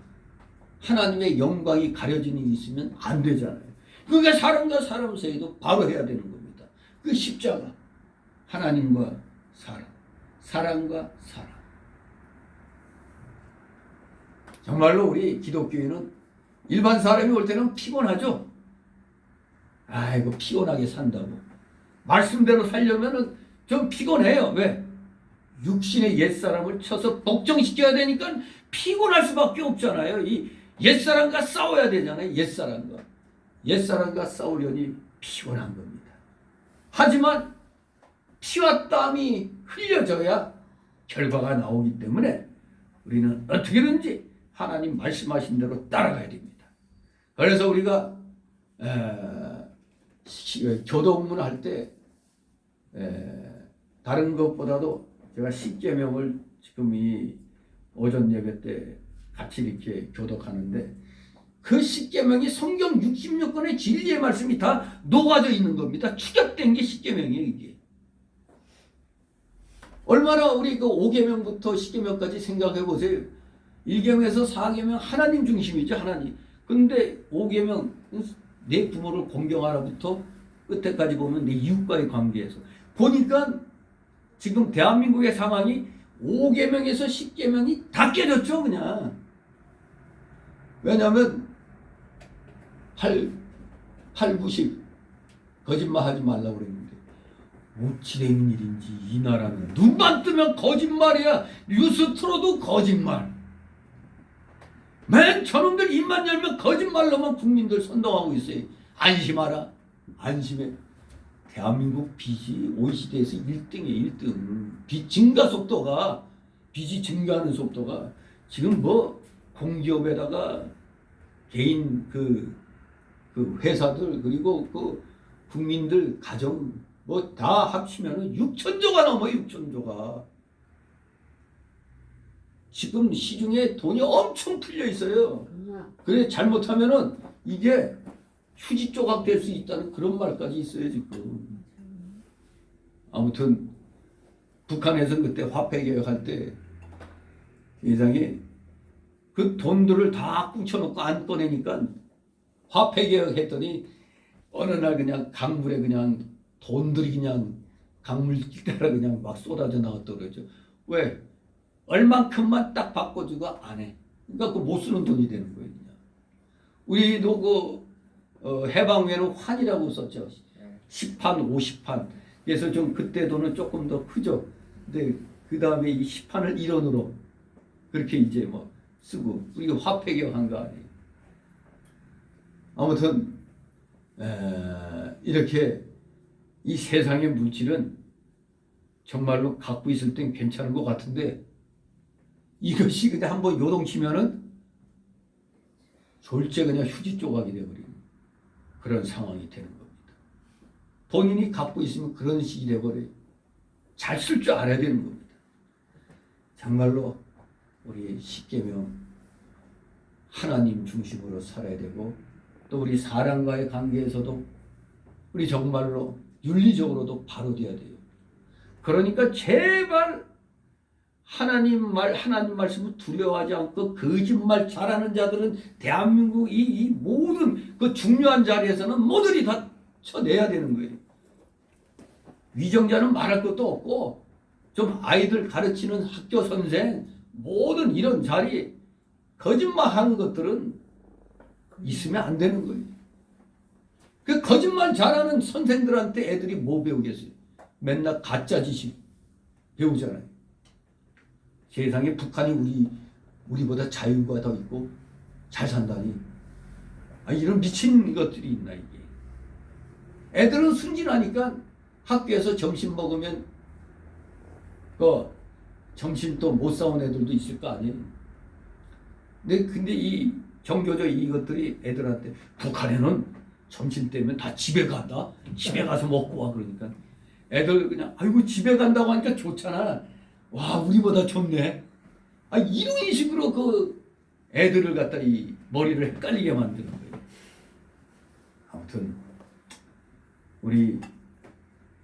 Speaker 2: 하나님의 영광이 가려지는 일이 있으면 안 되잖아요. 그게 사람과 사람 사이도 바로 해야 되는 겁니다. 그 십자가. 하나님과 사람, 사람과 사람. 정말로 우리 기독교인은 일반 사람이 올 때는 피곤하죠. 아이고 피곤하게 산다고. 말씀대로 살려면은 좀 피곤해요. 왜? 육신의 옛사람을 쳐서 복종시켜야 되니까 피곤할 수밖에 없잖아요. 이 옛사람과 싸워야 되잖아요. 옛사람과 싸우려니 피곤한 겁니다. 하지만 피와 땀이 흘려져야 결과가 나오기 때문에 우리는 어떻게든지 하나님 말씀하신 대로 따라가야 됩니다. 그래서 우리가 교도문을 할 때 다른 것보다도 제가 십계명을 지금 이 오전 예배 때 같이 이렇게 교독하는데 그 십계명이 성경 66권의 진리의 말씀이 다 녹아져 있는 겁니다. 축약된 게 십계명이에요. 이게 얼마나 우리 그 5계명부터 10계명까지 생각해 보세요. 1계명에서 4계명 하나님 중심이죠. 하나님. 근데 5계명 내 부모를 공경하라부터 끝에까지 보면 내 이웃과의 관계에서 보니까 지금 대한민국의 상황이 5계명에서 10계명이 다 깨졌죠. 그냥. 왜냐하면 8, 90 거짓말 하지 말라고 그랬는데 어찌 된 일인지 이 나라는 눈만 뜨면 거짓말이야. 뉴스 틀어도 거짓말. 맨 저놈들 입만 열면 거짓말로만 국민들 선동하고 있어요. 안심하라. 안심해. 대한민국 빚이 OECD에서 1등이에요. 1등. 빚 증가 속도가 빚이 증가하는 속도가 지금 뭐 공기업에다가 개인 그 회사들 그리고 그 국민들 가정 뭐 다 합치면은 6천조가 넘어요. 6천조가. 지금 시중에 돈이 엄청 풀려 있어요. 그래 잘못하면은 이게 휴지 조각 될 수 있다는 그런 말까지 있어요 지금. 아무튼 북한에서 그때 화폐 개혁할 때 세상에 그 돈들을 다 꿍쳐놓고 안 꺼내니까 화폐 개혁했더니 어느 날 그냥 강물에 그냥 돈들이 그냥 강물길 따라 그냥 막 쏟아져 나왔다 그러죠. 왜? 얼만큼만 딱 바꿔주고 안 해. 그러니까 그 못 쓰는 돈이 되는 거예요. 그냥. 우리도 그 해방 후에는 환이라고 썼죠. 10판, 50판. 그래서 좀 그때 돈은 조금 더 크죠. 근데 그 다음에 이 10판을 1원으로 그렇게 이제 뭐 쓰고 우리가 화폐 개혁한 거 아니에요. 아무튼 이렇게 이 세상의 물질은 정말로 갖고 있을 땐 괜찮은 것 같은데 이것이 그냥 한번 요동치면은 졸제 그냥 휴지 조각이 되어버리는 그런 상황이 되는 겁니다. 본인이 갖고 있으면 그런 식이 되어버려요. 잘 쓸 줄 알아야 되는 겁니다. 정말로 우리 십계명 하나님 중심으로 살아야 되고 또 우리 사람과의 관계에서도 우리 정말로 윤리적으로도 바로 돼야 돼요. 그러니까 제발 하나님 말씀을 두려워하지 않고 거짓말 잘하는 자들은 대한민국 이 모든 그 중요한 자리에서는 모두리 다 쳐내야 되는 거예요. 위정자는 말할 것도 없고 좀 아이들 가르치는 학교 선생 모든 이런 자리 거짓말하는 것들은 있으면 안 되는 거예요. 그 거짓말 잘하는 선생들한테 애들이 뭐 배우겠어요? 맨날 가짜 지식 배우잖아요. 세상에 북한이 우리보다 자유가 더 있고 잘 산다니. 이런 미친 것들이 있나 이게. 애들은 순진하니까 학교에서 점심 먹으면 그 점심 또 못 사온 애들도 있을 거 아니에요. 근데 이 정교조 이것들이 애들한테 북한에는 점심 때면 다 집에 간다. 집에 가서 먹고 와 그러니까 애들 그냥 아이고 집에 간다고 하니까 좋잖아. 와 우리보다 좋네. 이런 식으로 그 애들을 갖다 이 머리를 헷갈리게 만드는 거예요. 아무튼 우리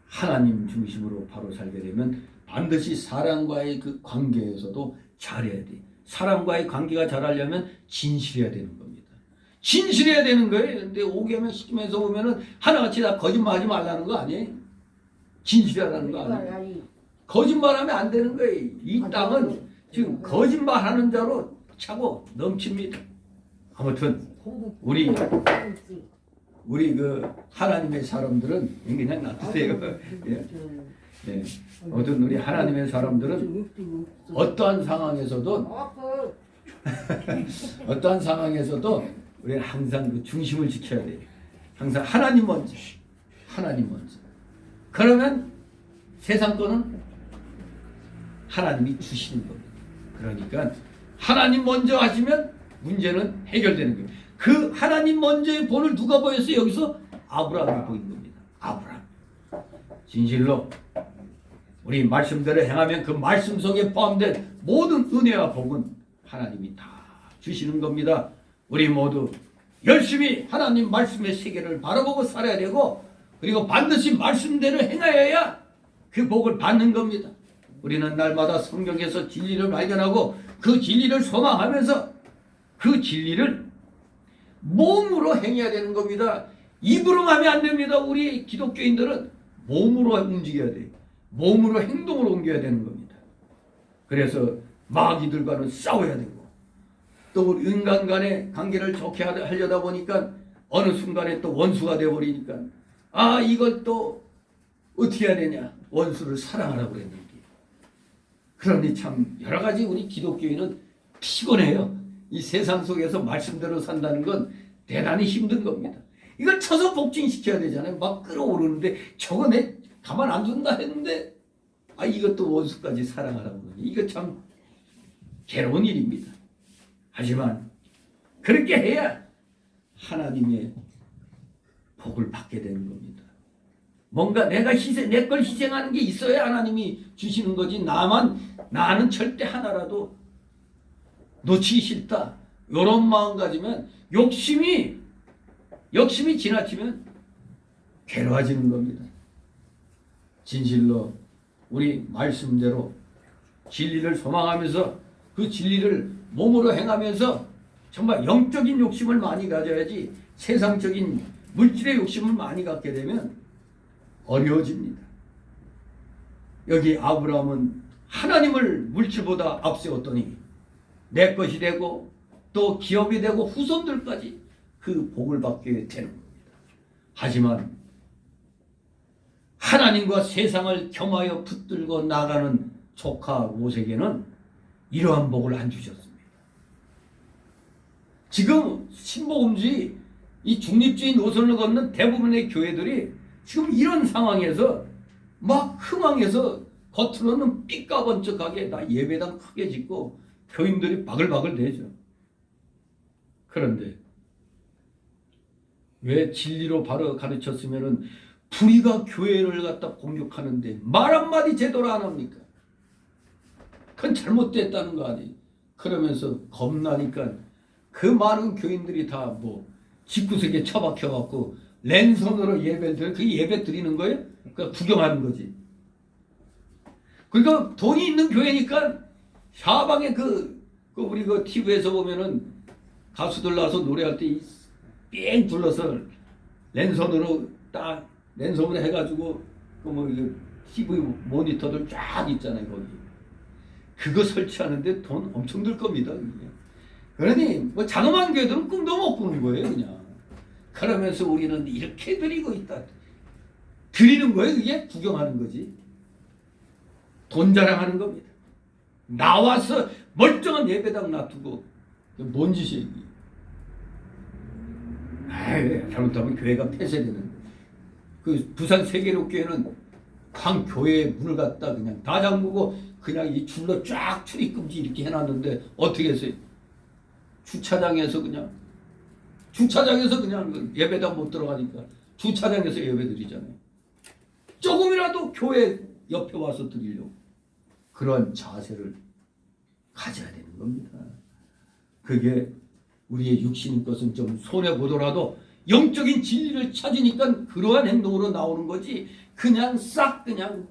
Speaker 2: 하나님 중심으로 바로 살게 되면 반드시 사람과의 그 관계에서도 잘해야 돼. 사람과의 관계가 잘하려면 진실해야 되는 겁니다. 진실해야 되는 거예요. 근데 5계명 10계명에서 보면은 하나같이 다 거짓말하지 말라는 거 아니에요? 진실하라는 거 아니에요? 거짓말하면 안 되는 거예요. 이 땅은 지금 거짓말하는 자로 차고 넘칩니다. 아무튼 우리 그 하나님의 사람들은 그냥 놔두세요. 예. 예. 아무튼 우리 하나님의 사람들은 어떠한 상황에서도 어떠한 상황에서도 우리는 항상 그 중심을 지켜야 돼요. 항상 하나님 먼저, 하나님 먼저. 그러면 세상 거는 하나님이 주시는 겁니다. 그러니까 하나님 먼저 하시면 문제는 해결되는 거예요. 그 하나님 먼저의 본을 누가 보였어요? 여기서 아브라함이 보인 겁니다. 아브라함. 진실로 우리 말씀대로 행하면 그 말씀 속에 포함된 모든 은혜와 복은 하나님이 다 주시는 겁니다. 우리 모두 열심히 하나님 말씀의 세계를 바라보고 살아야 되고, 그리고 반드시 말씀대로 행하여야 그 복을 받는 겁니다. 우리는 날마다 성경에서 진리를 발견하고 그 진리를 소망하면서 그 진리를 몸으로 행해야 되는 겁니다. 입으로 하면 안 됩니다. 우리 기독교인들은 몸으로 움직여야 돼요. 몸으로 행동으로 옮겨야 되는 겁니다. 그래서 마귀들과는 싸워야 되고, 또 우리 인간 간의 관계를 좋게 하려다 보니까 어느 순간에 또 원수가 되어버리니까 이걸 또 어떻게 해야 되냐, 원수를 사랑하라고 그랬는데. 그러니 참 여러 가지 우리 기독교인은 피곤해요. 이 세상 속에서 말씀대로 산다는 건 대단히 힘든 겁니다. 이걸 쳐서 복진시켜야 되잖아요. 막 끌어오르는데 저거 내 가만 안 둔다 했는데 이것도 원수까지 사랑하라고 그러니 이거 참 괴로운 일입니다. 하지만 그렇게 해야 하나님의 복을 받게 되는 겁니다. 뭔가 내 걸 희생하는 게 있어야 하나님이 주시는 거지, 나는 절대 하나라도 놓치기 싫다, 이런 마음 가지면 욕심이 지나치면 괴로워지는 겁니다. 진실로 우리 말씀대로 진리를 소망하면서 그 진리를 몸으로 행하면서 정말 영적인 욕심을 많이 가져야지, 세상적인 물질의 욕심을 많이 갖게 되면 어려워집니다. 여기 아브라함은 하나님을 물질보다 앞세웠더니 내 것이 되고 또 기업이 되고 후손들까지 그 복을 받게 되는 겁니다. 하지만 하나님과 세상을 겸하여 붙들고 나가는 조카 롯에게는 이러한 복을 안 주셨습니다. 지금 신복음주의 이 중립주의 노선을 걷는 대부분의 교회들이 지금 이런 상황에서 막 흥황해서 겉으로는 삐까번쩍하게 다 예배당 크게 짓고 교인들이 바글바글 대죠. 그런데 왜 진리로 바로 가르쳤으면은 불의가 교회를 갖다 공격하는데 말 한마디 제대로 안 합니까? 그건 잘못됐다는 거 아니에요. 그러면서 겁나니까 그 많은 교인들이 다 집구석에 처박혀갖고 랜선으로 예배를 드려. 그 예배 드리는 거예요? 그러니까 구경하는 거지. 그러니까 돈이 있는 교회니까 사방에 우리 TV에서 보면은 가수들 나와서 노래할 때 뺑 둘러서 랜선으로 해가지고 TV 모니터들 쫙 있잖아요, 거기. 그거 설치하는데 돈 엄청 들 겁니다. 그러니 자그마한 교회들은 꿈도 못 꾸는 거예요, 그냥. 그러면서 우리는 이렇게 드리고 있다. 드리는 거예요, 그게? 구경하는 거지. 돈 자랑하는 겁니다. 나와서 멀쩡한 예배당 놔두고 뭔 짓이에요, 이게. 잘못하면 교회가 폐쇄되는. 그 부산 세계로교회는 광교회 문을 갖다 그냥 다 잠그고 그냥 이 줄로 쫙 출입금지 이렇게 해놨는데 어떻게 했어요? 주차장에서 그냥 예배당 못 들어가니까 주차장에서 예배 드리잖아요. 조금이라도 교회 옆에 와서 드리려고. 그런 자세를 가져야 되는 겁니다. 그게 우리의 육신인 것은 좀 손해보더라도 영적인 진리를 찾으니까 그러한 행동으로 나오는 거지, 그냥 싹 그냥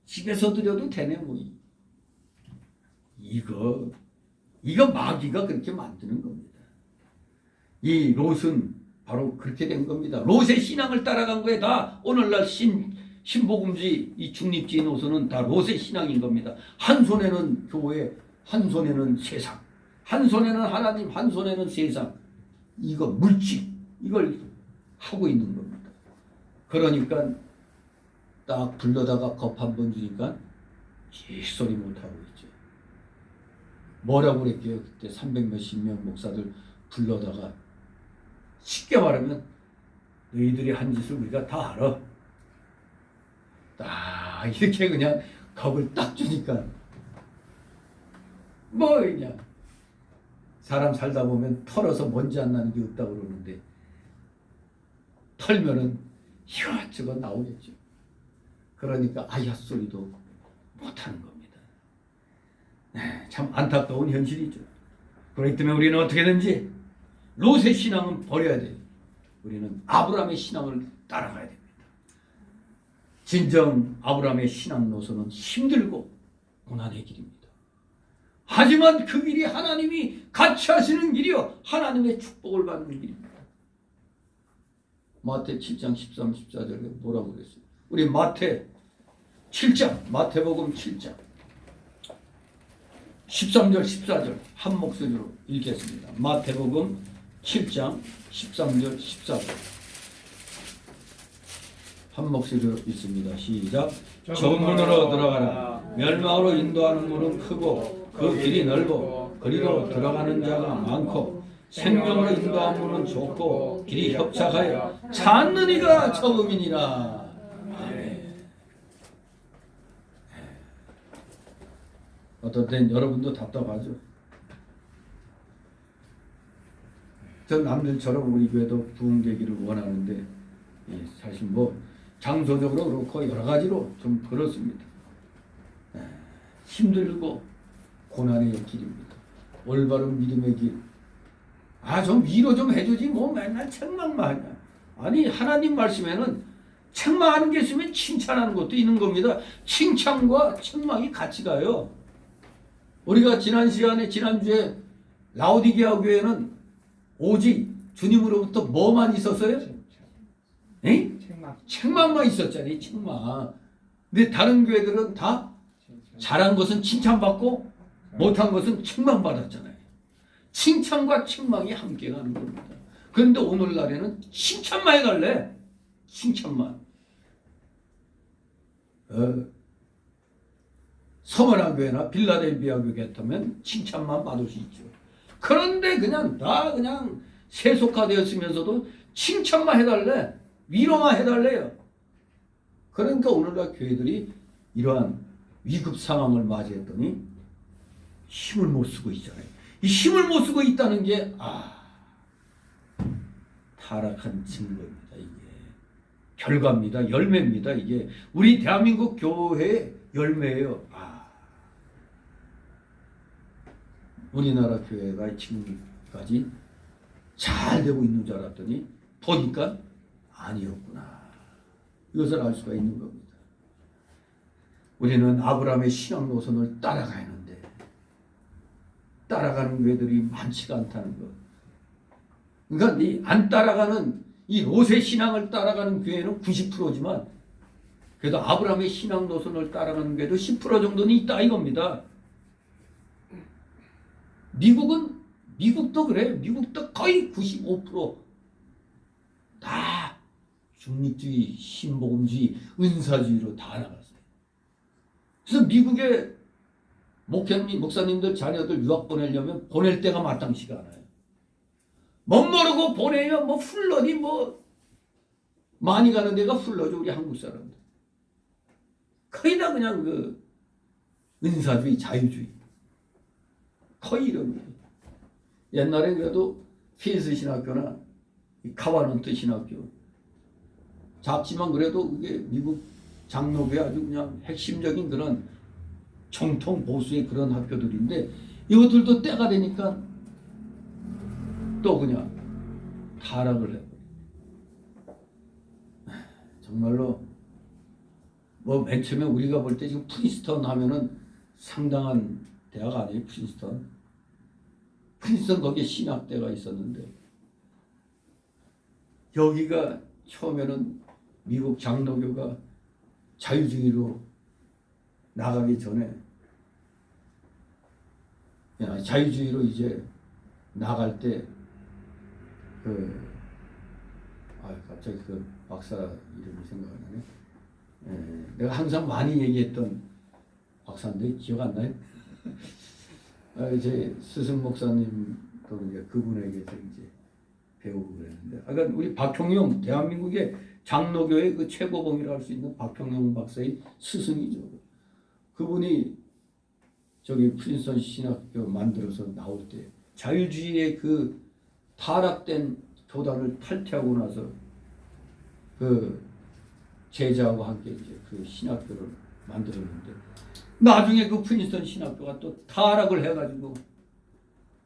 Speaker 2: 집에서 드려도 되네 이거 마귀가 그렇게 만드는 겁니다. 이 롯은 바로 그렇게 된 겁니다. 롯의 신앙을 따라간 거에 다 오늘날 신복음주의 이 중립주의 노선은 다 롯의 신앙인 겁니다. 한 손에는 교회, 한 손에는 세상. 한 손에는 하나님, 한 손에는 세상, 이거 물질, 이걸 하고 있는 겁니다. 그러니까 딱 불러다가 겁 한 번 주니까 소리 못하고 있죠. 뭐라고 그랬게요? 그때 300 몇십 명 목사들 불러다가 쉽게 말하면 너희들이 한 짓을 우리가 다 알아. 딱 이렇게 그냥 겁을 딱 주니까 뭐 그냥 사람 살다 보면 털어서 먼지 안 나는 게 없다고 그러는데 털면은 이것저것 나오겠죠. 그러니까 아야 소리도 못하는 겁니다. 네, 참 안타까운 현실이죠. 그렇기 때문에 우리는 어떻게든지 롯의 신앙은 버려야 돼요. 우리는 아브라함의 신앙을 따라가야 됩니다. 진정 아브라함의 신앙 노선은 힘들고 고난의 길입니다. 하지만 그 길이 하나님이 같이 하시는 길이요, 하나님의 축복을 받는 길입니다. 마태 7장 13, 14절에 뭐라고 그랬어요? 우리 마태 7장, 마태복음 7장 13절, 14절 한 목소리로 읽겠습니다. 마태복음 7장 13절, 14절 한 목소리로 읽습니다. 시작. 정문으로 들어가라. 멸망으로 인도하는 문은 크고 그 길이 넓어 그리로 들어가는 자가 많고 생명으로 인도하는 문은 좁고 길이 협착하여 찾는 이가 적음이니라. 아멘. 어떤 땐 여러분도 답답하죠. 전 남들처럼 우리 교회도 부흥되기를 원하는데 사실 뭐 장소적으로 그렇고 여러 가지로 좀 그렇습니다. 힘들고 고난의 길입니다. 올바른 믿음의 길. 좀 위로 좀 해주지 뭐 맨날 책망만 하냐. 아니 하나님 말씀에는 책망하는 게 있으면 칭찬하는 것도 있는 겁니다. 칭찬과 책망이 같이 가요. 우리가 지난 시간에 지난주에 라오디게아 교회는 오직 주님으로부터 뭐만 있었어요? 에? 책망만 있었잖아요. 책망. 근데 다른 교회들은 다 잘한 것은 칭찬받고 못한 것은 책망받았잖아요. 칭찬과 책망이 함께 가는 겁니다. 그런데 오늘날에는 칭찬만 해달래. 칭찬만. 서머나 교회나 빌라델비아 교회 같으면 칭찬만 받을 수 있죠. 그런데 그냥 다 그냥 세속화되었으면서도 칭찬만 해달래. 위로만 해달래요. 그러니까 오늘날 교회들이 이러한 위급 상황을 맞이했더니 힘을 못 쓰고 있잖아요. 이 힘을 못 쓰고 있다는 게 타락한 증거입니다. 이게 결과입니다. 열매입니다. 이게 우리 대한민국 교회의 열매예요. 우리나라 교회가 지금까지 잘 되고 있는 줄 알았더니 보니까 아니었구나. 이것을 알 수가 있는 겁니다. 우리는 아브라함의 신앙 노선을 따라가야 하는데 따라가는 교회들이 많지가 않다는 것. 그러니까 이 안 따라가는 이 롯의 신앙을 따라가는 교회는 90%지만 그래도 아브라함의 신앙 노선을 따라가는 교회도 10% 정도는 있다 이겁니다. 미국도 그래요. 미국도 거의 95% 다 중립주의, 신복음주의, 은사주의로 다 나갔어요. 그래서 미국의 목사님들 자녀들 유학 보내려면 보낼 때가 마땅치가 않아요. 못 모르고 보내면 뭐 훌러니 뭐 많이 가는 데가 훌러죠. 우리 한국 사람들 거의 다 그냥 그 은사주의, 자유주의 거의 이런 거예요. 옛날에 그래도 피스 신학교나 카와넌트 신학교 작지만 그래도 그게 미국 장로교회 아주 그냥 핵심적인 그런 정통 보수의 그런 학교들인데 이것들도 때가 되니까 또 그냥 타락을 해버려요. 정말로 뭐 맨 처음에 우리가 볼 때 지금 프린스턴 하면은 상당한 대학 아니에요. 프린스턴 거기에 신학대가 있었는데 여기가 처음에는 미국 장로교가 자유주의로 나가기 전에 자유주의로 이제 나갈 때 갑자기 그 박사 이름이 생각나네. 내가 항상 많이 얘기했던 박사인데 기억 안 나요? 제 스승 목사님도 이제 그분에게서 이제 배우고 그랬는데, 그러니까 우리 박형용 대한민국의 장로교의 그 최고봉이라 할 수 있는 박형용 박사의 스승이죠. 그분이 저기 프린스턴 신학교 만들어서 나올 때 자유주의의 그 타락된 교단을 탈퇴하고 나서 그 제자하고 함께 이제 그 신학교를 만들었는데, 나중에 그 프린스턴 신학교가 또 타락을 해가지고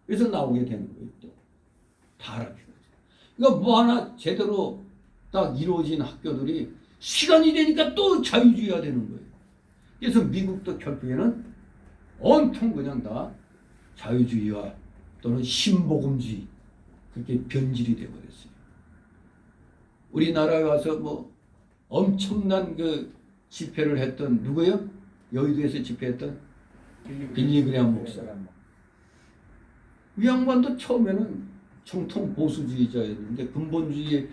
Speaker 2: 그래서 나오게 되는 거예요. 또 타락해가지고. 그러니까 뭐 하나 제대로 딱 이루어진 학교들이 시간이 되니까 또 자유주의가 되는 거예요. 그래서 미국도 결국에는 온통 그냥 다 자유주의와 또는 신복음주의 그렇게 변질이 되어버렸어요. 우리나라에 와서 뭐 엄청난 그 집회를 했던 누구예요? 여의도에서 집회했던 빌리 그레이엄 목사. 이 양반도 처음에는 정통 보수주의자였는데 근본주의의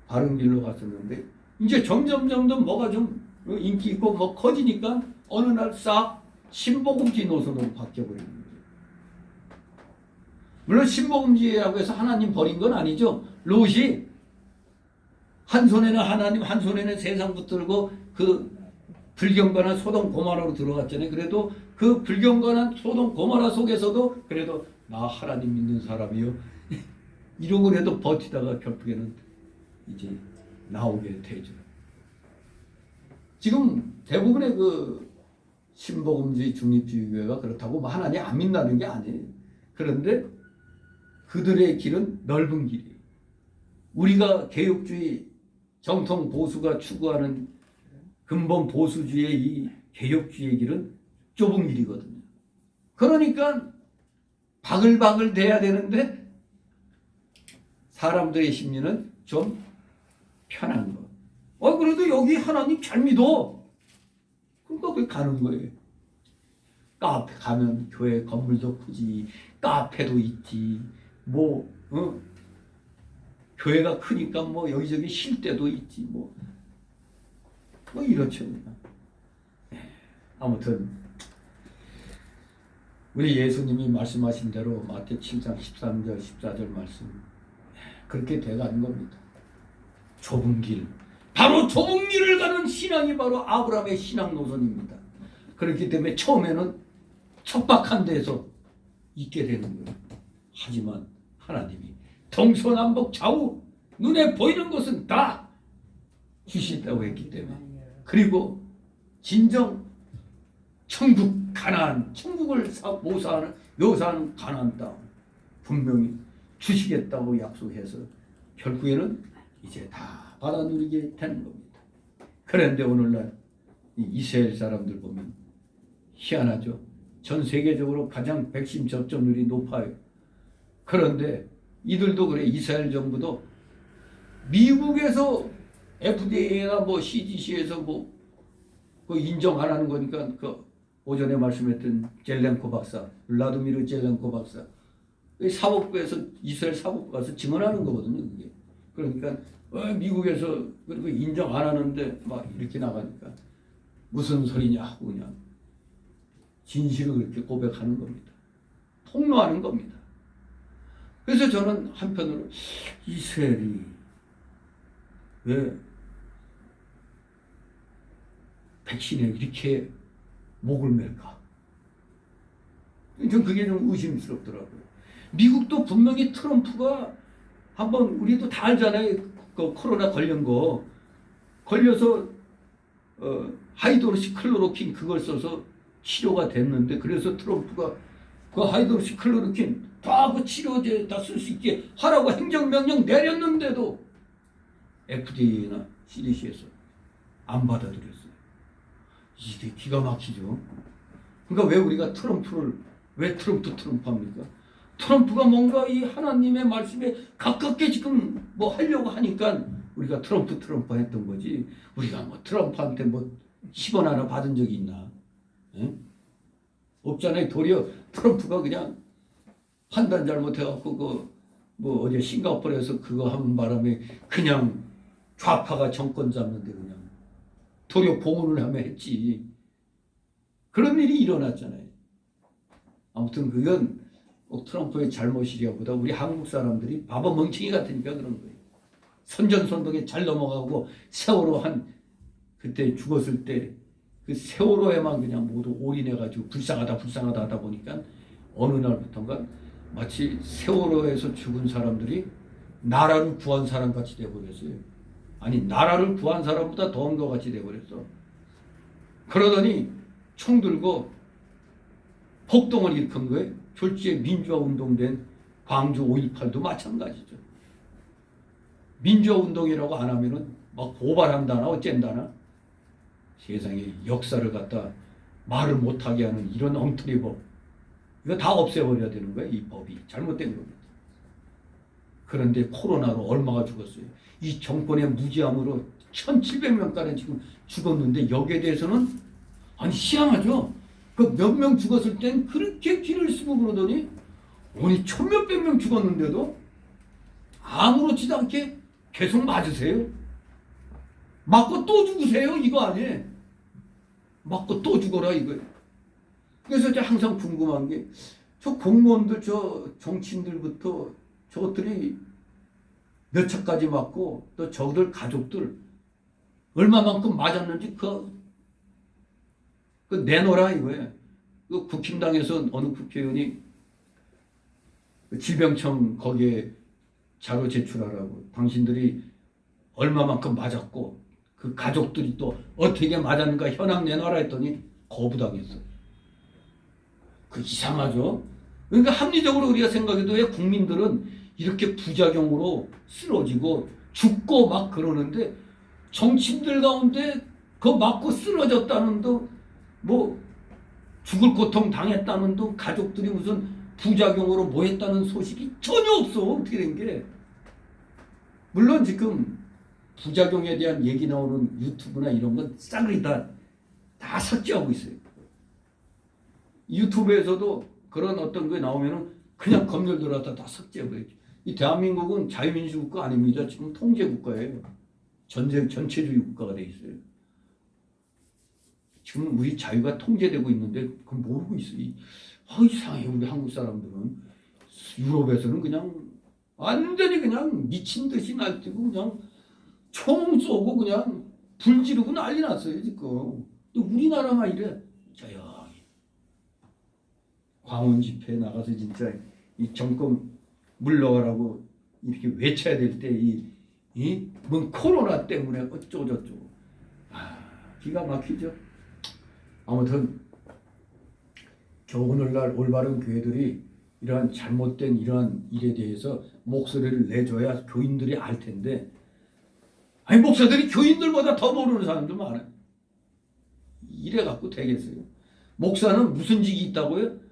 Speaker 2: 바른 길로 갔었는데 이제 점점 뭐가 좀 인기 있고 뭐 커지니까 어느 날 싹 신복음주의 노선으로 바뀌어버리는 거예요. 물론 신복음주의라고 해서 하나님 버린 건 아니죠. 롯이 한 손에는 하나님, 한 손에는 세상 붙들고 그 불경건한 소돔 고모라로 들어갔잖아요. 그래도 그 불경건한 소돔 고모라 속에서도 그래도 나 하나님 믿는 사람이요 이러고 그래도 버티다가 결국에는 이제 나오게 되죠. 지금 대부분의 그 신복음주의 중립주의 교회가 그렇다고 뭐 하나님 안 믿는다는 게 아니에요. 그런데 그들의 길은 넓은 길이에요. 우리가 개혁주의 정통 보수가 추구하는 근본 보수주의의 이 개혁주의의 길은 좁은 길이거든요. 그러니까 바글바글 돼야 되는데 사람들의 심리는 좀 편한 거. 그래도 여기 하나님 잘 믿어. 그러니까 그 가는 거예요. 카페 가면 교회 건물도 크지, 카페도 있지, 교회가 크니까 뭐 여기저기 쉴 때도 있지, 뭐 이렇죠. 아무튼 우리 예수님이 말씀하신 대로 마태 7장 13절 14절 말씀 그렇게 돼가는 겁니다. 좁은 길, 바로 좁은 길을 가는 신앙이 바로 아브라함의 신앙 노선입니다. 그렇기 때문에 처음에는 척박한 데서 있게 되는 거예요. 하지만 하나님이 동서남북 좌우 눈에 보이는 것은 다 주신다고 했기 때문에, 그리고 진정 천국 가나안, 천국을 묘사하는 가나안 땅 분명히 주시겠다고 약속해서 결국에는 이제 다 받아 누리게 되는 겁니다. 그런데 오늘날 이스라엘 사람들 보면 희한하죠. 전 세계적으로 가장 백신 접종률이 높아요. 그런데 이들도 그래. 이스라엘 정부도 미국에서 FDA나 뭐 CDC에서 그 인정 안 하는 거니까 그 오전에 말씀했던 젤렌코 박사, 블라드미르 젤렌코 박사, 사법부에서 이스라엘 사법부 가서 증언하는 거거든요. 그게. 그러니까 미국에서 그리고 인정 안 하는데 막 이렇게 나가니까 무슨 소리냐 하고 그냥 진실을 그렇게 고백하는 겁니다. 폭로하는 겁니다. 그래서 저는 한편으로 이스라엘이 왜 백신에 이렇게 목을 맬까? 전 그게 좀 의심스럽더라고요. 미국도 분명히 트럼프가 한번 우리도 다 알잖아요. 그 코로나 걸린 거 걸려서 하이드로시클로로킨 그걸 써서 치료가 됐는데, 그래서 트럼프가 그 하이드로시클로로킨 다 그 치료제 다 쓸 수 있게 하라고 행정명령 내렸는데도 FDA나 CDC에서 안 받아들였어요. 이게 기가 막히죠. 그러니까 왜 우리가 왜 트럼프 합니까? 트럼프가 뭔가 이 하나님의 말씀에 가깝게 지금 뭐 하려고 하니까 우리가 트럼프 했던 거지. 우리가 뭐 트럼프한테 뭐 10원 하나 받은 적이 있나? 에? 없잖아요. 도리어 트럼프가 그냥 판단 잘못해갖고 뭐 어제 싱가포르에서 그거 한 바람에 그냥 좌파가 정권 잡는데 그냥 도리어 봉헌을 하며 했지. 그런 일이 일어났잖아요. 아무튼 그건 꼭 트럼프의 잘못이라보다 우리 한국 사람들이 바보 멍청이 같으니까 그런 거예요. 선전선동에 잘 넘어가고 세월호 그때 죽었을 때 그 세월호에만 그냥 모두 올인해가지고 불쌍하다 하다 보니까 어느 날부터인가 마치 세월호에서 죽은 사람들이 나라를 구한 사람 같이 돼버렸어요. 아니 나라를 구한 사람보다 더한 것 같이 돼버렸어. 그러더니 총 들고 폭동을 일으킨 거예요. 졸지에 민주화 운동된 광주 5.18도 마찬가지죠. 민주화 운동이라고 안 하면은 막 고발한다나 어쩐다나 세상에 역사를 갖다 말을 못하게 하는 이런 엉터리 법 이거 다 없애버려야 되는 거예요. 이 법이 잘못된 겁니다. 그런데 코로나로 얼마가 죽었어요. 이 정권의 무지함으로 1700명가량 지금 죽었는데 여기에 대해서는 아니 희한하죠. 그 몇 명 죽었을 땐 그렇게 기를 쓰고 그러더니 오니 1000몇백 명 죽었는데도 아무렇지도 않게 계속 맞으세요. 맞고 또 죽으세요. 이거 아니에요. 맞고 또 죽어라 이거예요. 그래서 이제 항상 궁금한 게 저 공무원들 저 정치인들부터 저것들이 몇 차까지 맞고 또 저들 가족들 얼마만큼 맞았는지 그 내놓으라 이거예요. 그 국힘당에서 어느 국회의원이 그 질병청 거기에 자료 제출하라고 당신들이 얼마만큼 맞았고 그 가족들이 또 어떻게 맞았는가 현황 내놔라 했더니 거부당했어. 그 이상하죠. 그러니까 합리적으로 우리가 생각해도 왜 국민들은 이렇게 부작용으로 쓰러지고 죽고 막 그러는데 정치인들 가운데 그 맞고 쓰러졌다는 뭐 죽을 고통 당했다는 가족들이 무슨 부작용으로 뭐 했다는 소식이 전혀 없어. 어떻게 된 게. 물론 지금 부작용에 대한 얘기 나오는 유튜브나 이런 건 싸그리 다 삭제하고 있어요. 유튜브에서도 그런 어떤 게 나오면은 그냥 검열 들어갔다 다 삭제해버리죠. 이 대한민국은 자유민주국가 아닙니다. 지금 통제국가예요. 전체주의 국가가 돼 있어요. 지금 우리 자유가 통제되고 있는데 그건 모르고 있어요. 이상해. 우리 한국 사람들은 유럽에서는 그냥 완전히 그냥 미친 듯이 날뛰고 그냥 총 쏘고 그냥 불 지르고 난리 났어요 지금. 또 우리나라만 이래 조용히 광원 집회에 나가서 진짜 이 정권 물러가라고 이렇게 외쳐야 될 때 뭔 코로나 때문에 어쩌고 저쩌고 기가 막히죠. 아무튼 오늘날 올바른 교회들이 이러한 잘못된 이러한 일에 대해서 목소리를 내줘야 교인들이 알 텐데 아니 목사들이 교인들보다 더 모르는 사람도 많아요. 이래갖고 되겠어요. 목사는 무슨 직이 있다고요?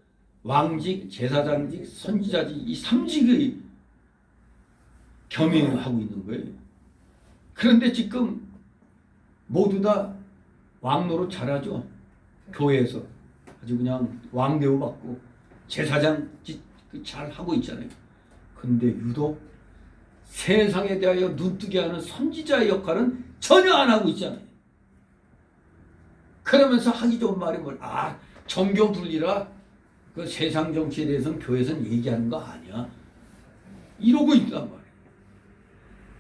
Speaker 2: 왕직, 제사장직, 선지자직 이 3직의 겸임하고 있는 거예요. 그런데 지금 모두 다 왕노릇 잘하죠. 교회에서 아주 그냥 왕대우 받고 제사장 잘 하고 있잖아요. 근데 유독 세상에 대하여 눈뜨게 하는 선지자의 역할은 전혀 안 하고 있잖아요. 그러면서 하기 좋은 말이 정교 분리라 그 세상 정치에 대해서는 교회에서는 얘기하는 거 아니야. 이러고 있단 말이에요.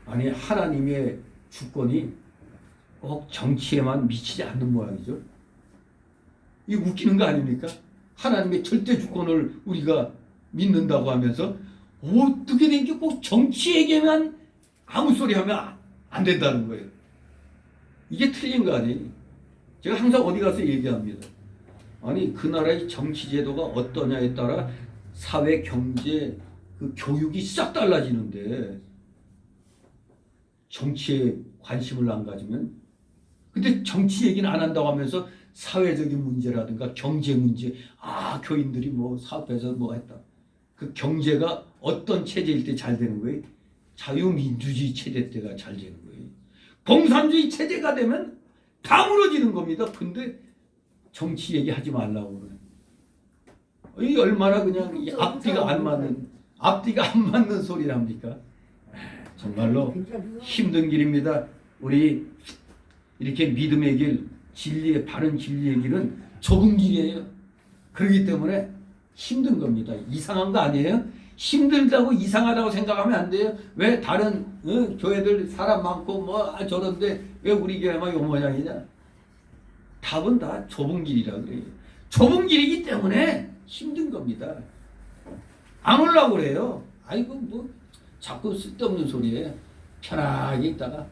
Speaker 2: 아니 하나님의 주권이 꼭 정치에만 미치지 않는 모양이죠. 이 웃기는 거 아닙니까? 하나님의 절대 주권을 우리가 믿는다고 하면서 어떻게 된 게 꼭 정치에게만 아무 소리 하면 안 된다는 거예요. 이게 틀린 거 아니에요. 제가 항상 어디 가서 얘기합니다. 아니 그 나라의 정치 제도가 어떠냐에 따라 사회, 경제, 그 교육이 싹 달라지는데 정치에 관심을 안 가지면 근데 정치 얘기는 안 한다고 하면서 사회적인 문제라든가 경제 문제 교인들이 뭐 사업해서 뭐 했다. 그 경제가 어떤 체제일 때 잘 되는 거예요? 자유민주주의 체제 때가 잘 되는 거예요. 공산주의 체제가 되면 다 무너지는 겁니다. 근데 정치 얘기하지 말라고 그래요. 이 얼마나 그냥 이 앞뒤가 안 맞는 소리랍니까? 정말로 힘든 길입니다. 우리 이렇게 믿음의 길, 진리의 바른 진리의 길은 좁은 길이에요. 그렇기 때문에 힘든 겁니다. 이상한 거 아니에요? 힘들다고 이상하다고 생각하면 안 돼요. 왜 다른 교회들 사람 많고 뭐 저런데 왜 우리 교회만 요 모양이냐? 답은 다 좁은 길이라 그래요. 좁은 길이기 때문에 힘든 겁니다. 안 오려고 그래요. 아이고 뭐 자꾸 쓸데없는 소리에 편하게 있다가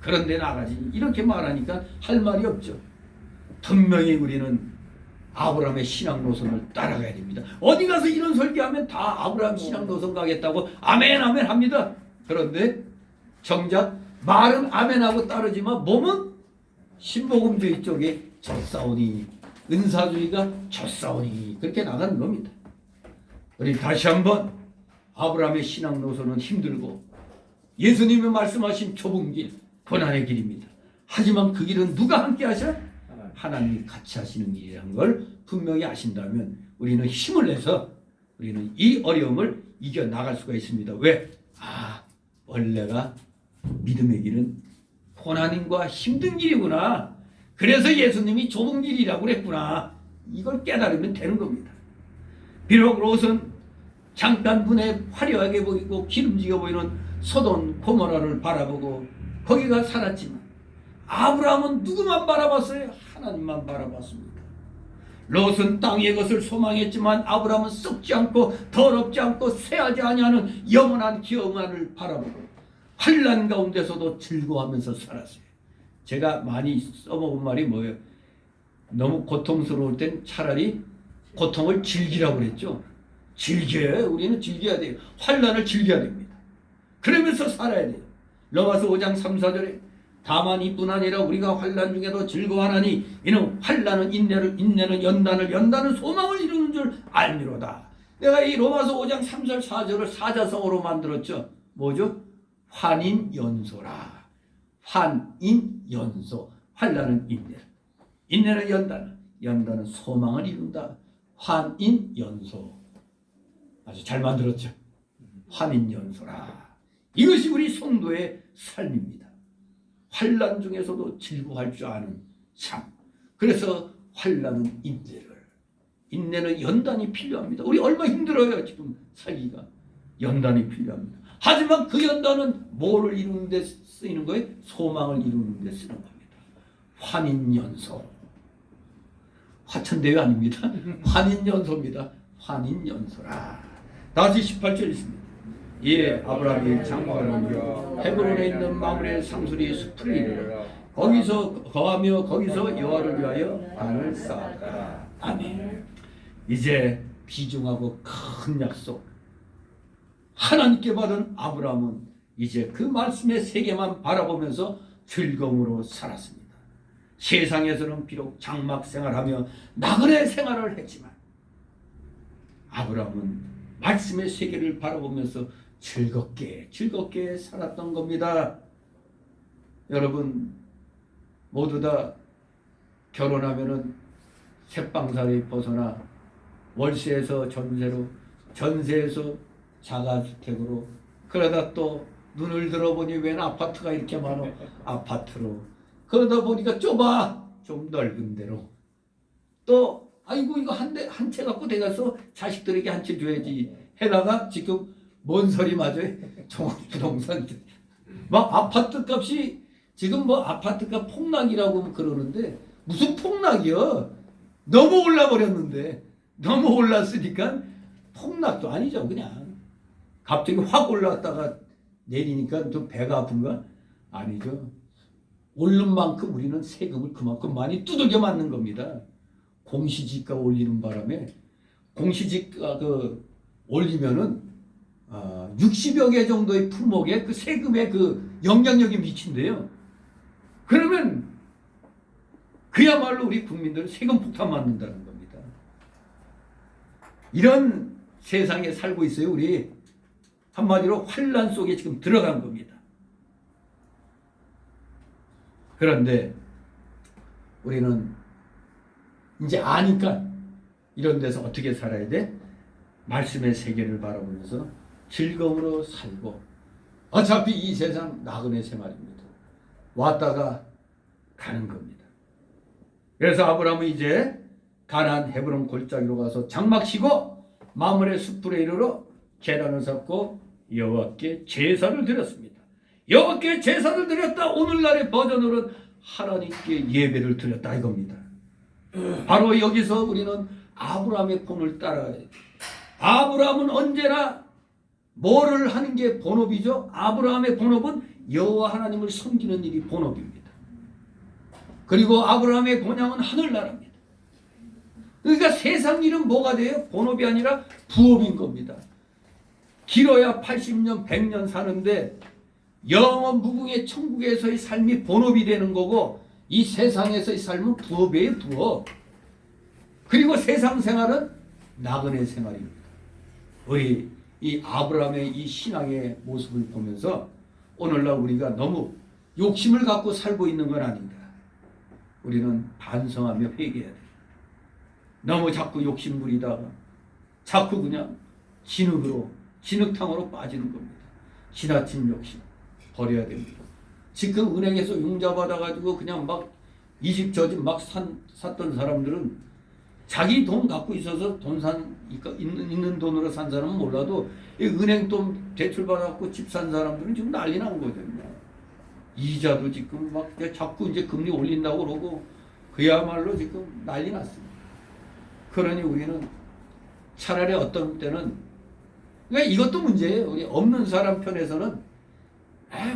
Speaker 2: 그런 데 나가지 이렇게 말하니까 할 말이 없죠. 분명히 우리는 아브라함의 신앙 노선을 따라가야 됩니다. 어디 가서 이런 설교하면 다 아브라함 신앙 노선 가겠다고 아멘 아멘 합니다. 그런데 정작 말은 아멘하고 따르지만 몸은 신복음주의 쪽에 젖사오니 은사주의가 젖사오니 그렇게 나가는 겁니다. 우리 다시 한번 아브라함의 신앙 노선은 힘들고 예수님이 말씀하신 좁은 길, 고난의 길입니다. 하지만 그 길은 누가 함께 하셔? 하나님이 같이 하시는 일이라는 걸 분명히 아신다면 우리는 힘을 내서 우리는 이 어려움을 이겨나갈 수가 있습니다. 왜? 원래가 믿음의 길은 고난과 힘든 길이구나. 그래서 예수님이 좁은 길이라고 그랬구나. 이걸 깨달으면 되는 겁니다. 비록 롯은 잠깐 눈에 화려하게 보이고 기름지게 보이는 소돔 고모라를 바라보고 거기가 살았지만 아브라함은 누구만 바라봤어요? 하나님만 바라봤습니다. 롯은 땅의 것을 소망했지만 아브라함은 썩지 않고 더럽지 않고 쇠하지 아니하는 영원한 기업만을 바라보고 환난 가운데서도 즐거워하면서 살았어요. 제가 많이 써먹은 말이 뭐예요? 너무 고통스러울 땐 차라리 고통을 즐기라고 그랬죠. 즐겨요. 우리는 즐겨야 돼요. 환난을 즐겨야 됩니다. 그러면서 살아야 돼요. 로마서 5장 3, 4절에 다만 이뿐 아니라 우리가 환난 중에도 즐거워하나니 이는 환난은 인내를, 인내는 연단을, 연단은 소망을 이루는 줄 알미로다. 내가 이 로마서 5장 3절 4절을 사자성어로 만들었죠. 뭐죠? 환인연소라. 환인연소. 환난은 인내, 인내는 연단, 연단은 소망을 이룬다. 환인연소. 아주 잘 만들었죠. 환인연소라. 이것이 우리 성도의 삶입니다. 환난 중에서도 즐거워할 줄 아는 삶. 그래서 환난은 인내는 연단이 필요합니다. 우리 얼마 힘들어요 지금 살기가. 연단이 필요합니다. 하지만 그 연단은 뭐를 이루는 데 쓰이는 거예요? 소망을 이루는 데 쓰는 겁니다. 환인연소. 화천대유 아닙니다. 환인연소입니다. 환인연소라. 다시 18절 있습니다. 예, 아브라함이 장막을 옮겨 헤브론에 있는 마므레 상수리 숲을 이르러 거기서 거하며 거기서 여호와를 위하여 단을 쌓았다. 아멘. 이제 비중하고 큰 약속 하나님께 받은 아브라함은 이제 그 말씀의 세계만 바라보면서 즐거움으로 살았습니다. 세상에서는 비록 장막 생활하며 나그네 생활을 했지만 아브라함은 말씀의 세계를 바라보면서 즐겁게 살았던 겁니다. 여러분 모두 다 결혼하면은 새방살이 벗어나 월세에서 전세로, 전세에서 자가주택으로, 그러다 또 눈을 들어보니 웬 아파트가 이렇게 많아. 아파트로. 그러다 보니까 좁아. 좀 넓은 데로. 또 아이고 이거 한 채 갖고 내가서 자식들에게 한 채 줘야지. 해다가 지금 뭔 소리 맞아요? 종합부동산 막 아파트 값이 지금 뭐 아파트가 폭락이라고 그러는데 무슨 폭락이요? 너무 올라버렸는데 너무 올랐으니까 폭락도 아니죠. 그냥 갑자기 확 올랐다가 내리니까 좀 배가 아픈가? 아니죠. 오른 만큼 우리는 세금을 그만큼 많이 두들겨 맞는 겁니다. 공시지가 올리는 바람에 공시지가 올리면은 60여 개 정도의 품목에 그 세금의 그 영향력이 미친대요. 그러면 그야말로 우리 국민들은 세금 폭탄 맞는다는 겁니다. 이런 세상에 살고 있어요. 우리 한마디로 환난 속에 지금 들어간 겁니다. 그런데 우리는 이제 아니까 이런 데서 어떻게 살아야 돼? 말씀의 세계를 바라보면서 즐거움으로 살고, 어차피 이 세상 나그네 생활입니다. 왔다가 가는 겁니다. 그래서 아브라함은 이제 가나안 헤브론 골짜기로 가서 장막 치고 마므레 숲으로 이르러 제단을 쌓고 여호와께 제사를 드렸습니다. 여호와께 제사를 드렸다. 오늘날의 버전으로는 하나님께 예배를 드렸다 이겁니다. 바로 여기서 우리는 아브라함의 본을 따라가야 돼요. 아브라함은 언제나 뭐를 하는 게 본업이죠? 아브라함의 본업은 여호와 하나님을 섬기는 일이 본업입니다. 그리고 아브라함의 본향은 하늘나라입니다. 그러니까 세상 일은 뭐가 돼요? 본업이 아니라 부업인 겁니다. 길어야 80년, 100년 사는데 영원 무궁의 천국에서의 삶이 본업이 되는 거고, 이 세상에서의 삶은 부업이에요, 부업. 그리고 세상 생활은 나그네 생활입니다. 우리 이 아브라함의 이 신앙의 모습을 보면서 오늘날 우리가 너무 욕심을 갖고 살고 있는 건 아닌가. 우리는 반성하며 회개해야 돼요. 너무 자꾸 욕심 부리다가 자꾸 그냥 진흙탕으로 빠지는 겁니다. 지나친 욕심 버려야 됩니다. 지금 은행에서 융자 받아가지고 그냥 막 이 집 저 집 막 샀던 사람들은 자기 돈 갖고 있어서 있는 돈으로 산 사람은 몰라도 이 은행 돈 대출 받아갖고 집 산 사람들은 지금 난리 난 거거든요. 이자도 지금 막 자꾸 이제 금리 올린다고 그러고 그야말로 지금 난리 났습니다. 그러니 우리는 차라리 어떤 때는, 그러니까 이것도 문제예요. 우리 없는 사람 편에서는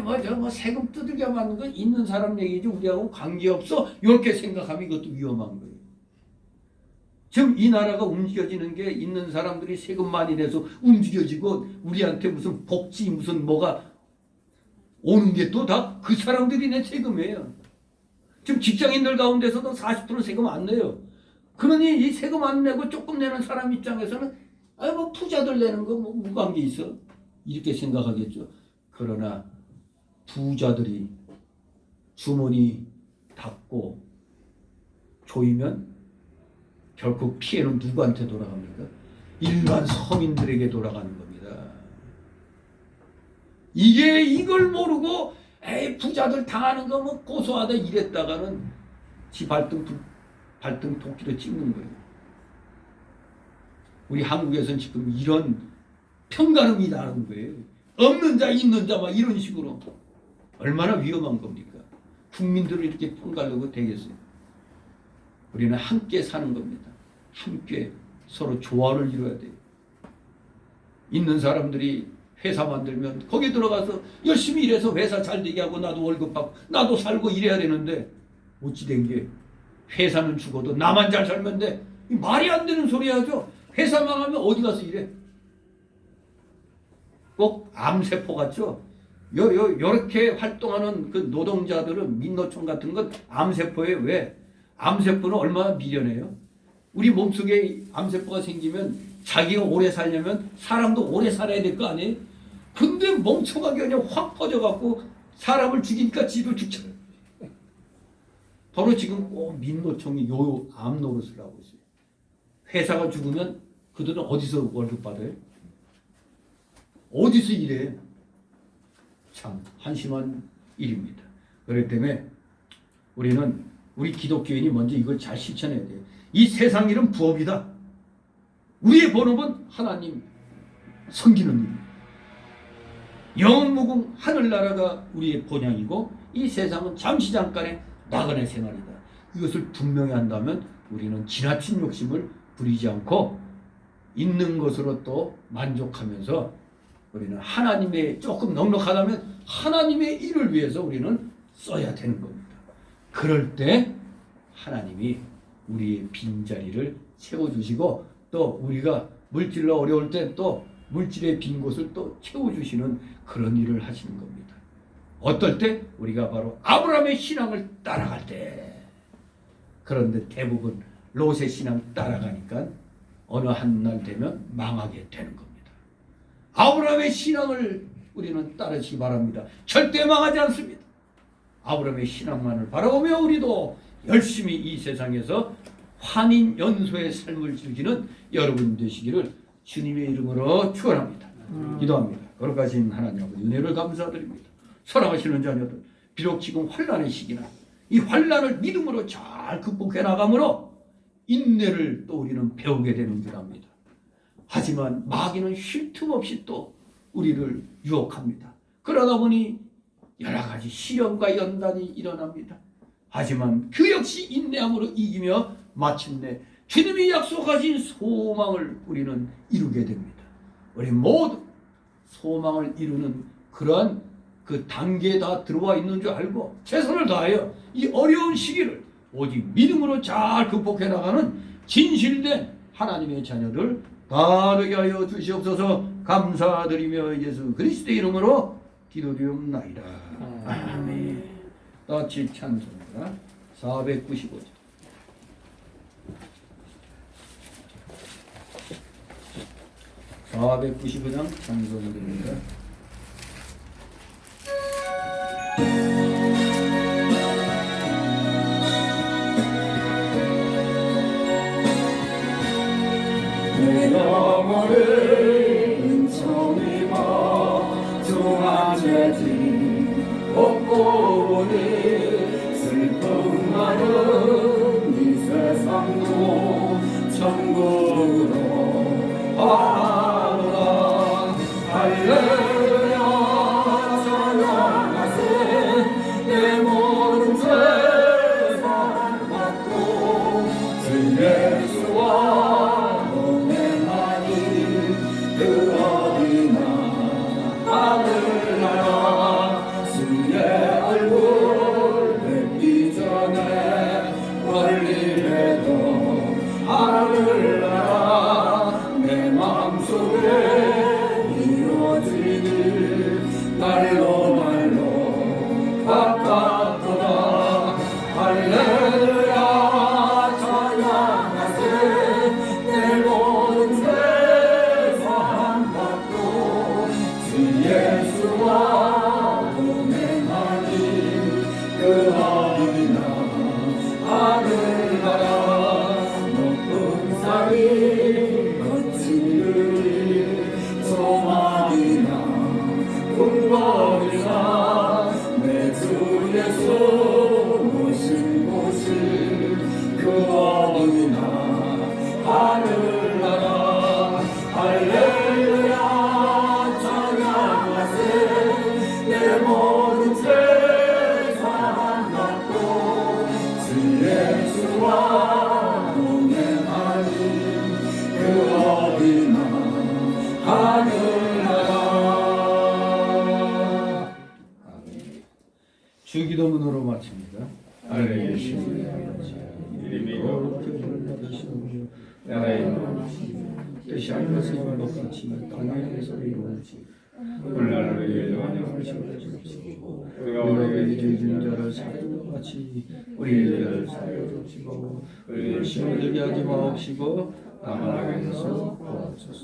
Speaker 2: 뭐 세금 두들겨 맞는 거 있는 사람 얘기지 우리하고 관계없어 이렇게 생각하면 이것도 위험한 거예요. 지금 이 나라가 움직여지는 게 있는 사람들이 세금 많이 내서 움직여지고 우리한테 무슨 복지 무슨 뭐가 오는 게 또 다 그 사람들이 낸 세금이에요. 지금 직장인들 가운데서도 40% 세금 안 내요. 그러니 이 세금 안 내고 조금 내는 사람 입장에서는 뭐 부자들 내는 거 뭐 무관계 있어 이렇게 생각하겠죠. 그러나 부자들이 주머니 닫고 조이면 결국 피해는 누구한테 돌아갑니까? 일반 서민들에게 돌아가는 겁니다. 이걸 모르고 부자들 당하는 거 뭐 고소하다 이랬다가는 지 발등 도끼로 찍는 거예요. 우리 한국에서는 지금 이런 편가름이 나는 거예요. 없는 자 있는 자 막 이런 식으로. 얼마나 위험한 겁니까? 국민들을 이렇게 편가르고 되겠어요? 우리는 함께 사는 겁니다. 함께 서로 조화를 이루어야 돼요. 있는 사람들이 회사 만들면 거기 들어가서 열심히 일해서 회사 잘 되게 하고 나도 월급 받고 나도 살고 이래야 되는데 어찌 된 게 회사는 죽어도 나만 잘 살면 돼. 말이 안 되는 소리 하죠. 회사 망하면 어디 가서 일해? 꼭 암세포 같죠? 요렇게 활동하는 그 노동자들은 민노총 같은 건 암세포예요. 왜? 암세포는 얼마나 미련해요. 우리 몸속에 암세포가 생기면 자기가 오래 살려면 사람도 오래 살아야 될 거 아니에요? 근데 멍청하게 그냥 확 퍼져갖고 사람을 죽이니까 지도 죽잖아요. 바로 지금 꼭 민노총이 요 암 노릇을 하고 있어요. 회사가 죽으면 그들은 어디서 월급 받아요? 어디서 일해? 참 한심한 일입니다. 그렇기 때문에 우리 기독교인이 먼저 이걸 잘 실천해야 돼요. 이 세상 일은 부업이다. 우리의 본업은 하나님 섬기는 일입니다. 영무궁 하늘나라가 우리의 본향이고 이 세상은 잠시 잠깐의 나그네 생활이다. 이것을 분명히 한다면 우리는 지나친 욕심을 부리지 않고 있는 것으로 또 만족하면서 우리는 하나님의 조금 넉넉하다면 하나님의 일을 위해서 우리는 써야 되는 겁니다. 그럴 때 하나님이 우리의 빈자리를 채워주시고 또 우리가 물질로 어려울 때 또 물질의 빈 곳을 또 채워주시는 그런 일을 하시는 겁니다. 어떨 때? 우리가 바로 아브라함의 신앙을 따라갈 때. 그런데 대부분 롯의 신앙 따라가니까 어느 한 날 되면 망하게 되는 겁니다. 아브라함의 신앙을 우리는 따르시기 바랍니다. 절대 망하지 않습니다. 아브라함의 신앙만을 바라보며 우리도 열심히 이 세상에서 환인 연소의 삶을 즐기는 여러분 되시기를 주님의 이름으로 축원합니다. 기도합니다. 거룩하신 하나님 아버지 은혜를 감사드립니다. 사랑하시는 자녀들, 비록 지금 환난의 시기나 이 환난을 믿음으로 잘 극복해 나감으로 인내를 또 우리는 배우게 되는 줄 압니다. 하지만 마귀는 쉴 틈 없이 또 우리를 유혹합니다. 그러다 보니 여러 가지 시련과 연단이 일어납니다. 하지만 그 역시 인내함으로 이기며 마침내 주님이 약속하신 소망을 우리는 이루게 됩니다. 우리 모두 소망을 이루는 그러한 그 단계에 다 들어와 있는 줄 알고 최선을 다하여 이 어려운 시기를 오직 믿음으로 잘 극복해 나가는 진실된 하나님의 자녀들 다 되게 하여 주시옵소서. 감사드리며 예수 그리스도의 이름으로 기도드리옵나이다. 아멘. 다같이 찬송가 495장. 찬송드립니다.
Speaker 1: 내 영혼을 은총이와 중한 죄짐 없고 보니 슬픔 많은 이 세상도 천국으로 바라보라. 할렐루야 찬양하세. 내 모든 죄 사랑받고 주 예수와 동행하니 그 어디나 하늘나라 주의 얼굴 뵙기 전에 멀리해도 하늘나라 내 마음속에 이루어지니 날로 날로 가깝도다. 할렐루야 찬양하세. 내 모든 죄 사함받고 주 예수와 동행하니 그 어디나 하늘나라 높은 산이 거칠으니 소망이나 궁궐이나 내 주 예수 모신 곳이 그 어디나 하늘나라. 할렐루야 찬양하세. 내 모든 죄 사함받고 주 예수와 동행하니 그 어디나 하늘나라.
Speaker 2: 주기도문으로 마칩니다.
Speaker 1: 할렐루야 이름이
Speaker 2: 거룩히
Speaker 1: 나라의
Speaker 2: 뜻이 하늘에서 이와 같이 땅에서 이루어지고
Speaker 1: 오늘날을 위해
Speaker 2: 주시옵시고
Speaker 1: 우리가
Speaker 2: 우리에게
Speaker 1: 우리에게
Speaker 2: 죄 지은 자를 사하는 것 같이 우리 죄를 사하여 주시고 우리를 시험에 들게 하지 마옵시고 다만 악에서 구하옵소서.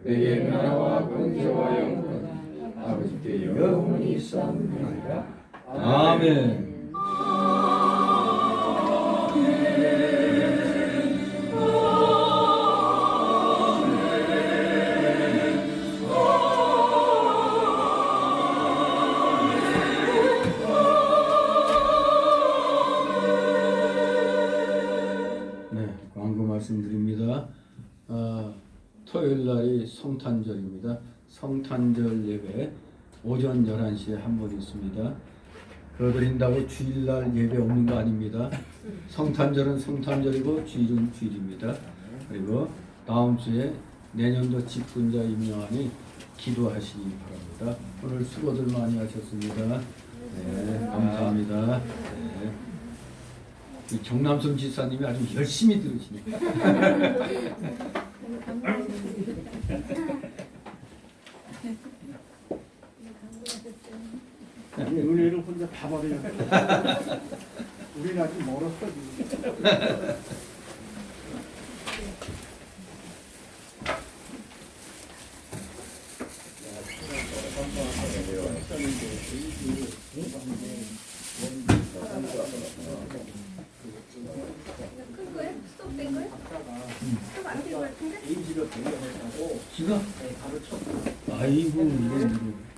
Speaker 2: 내게 나라와 권세와 영광 아버지께 영원히 있사옵나이다. 아멘. 네, 광고 말씀드립니다. 토요일 날이 성탄절입니다. 성탄절 예배 오전 11시에 한 번 있습니다. 그거 드린다고 주일날 예배 없는 거 아닙니다. 성탄절은 성탄절이고 주일은 주일입니다. 그리고 다음 주에 내년도 직분자 임명하니 기도하시기 바랍니다. 오늘 수고들 많이 하셨습니다. 네, 감사합니다. 네. 이 정남순 지사님이 아주 열심히 들으시네.
Speaker 5: 은혜를 혼자 다 버리는 우리는 아직 멀었어 지금.
Speaker 6: 큰 거야? 스톱.
Speaker 3: 또안된것 같은데?
Speaker 5: 임시로 대면했다고
Speaker 2: 지가
Speaker 5: 바로 쳤어.
Speaker 2: 아이고 이런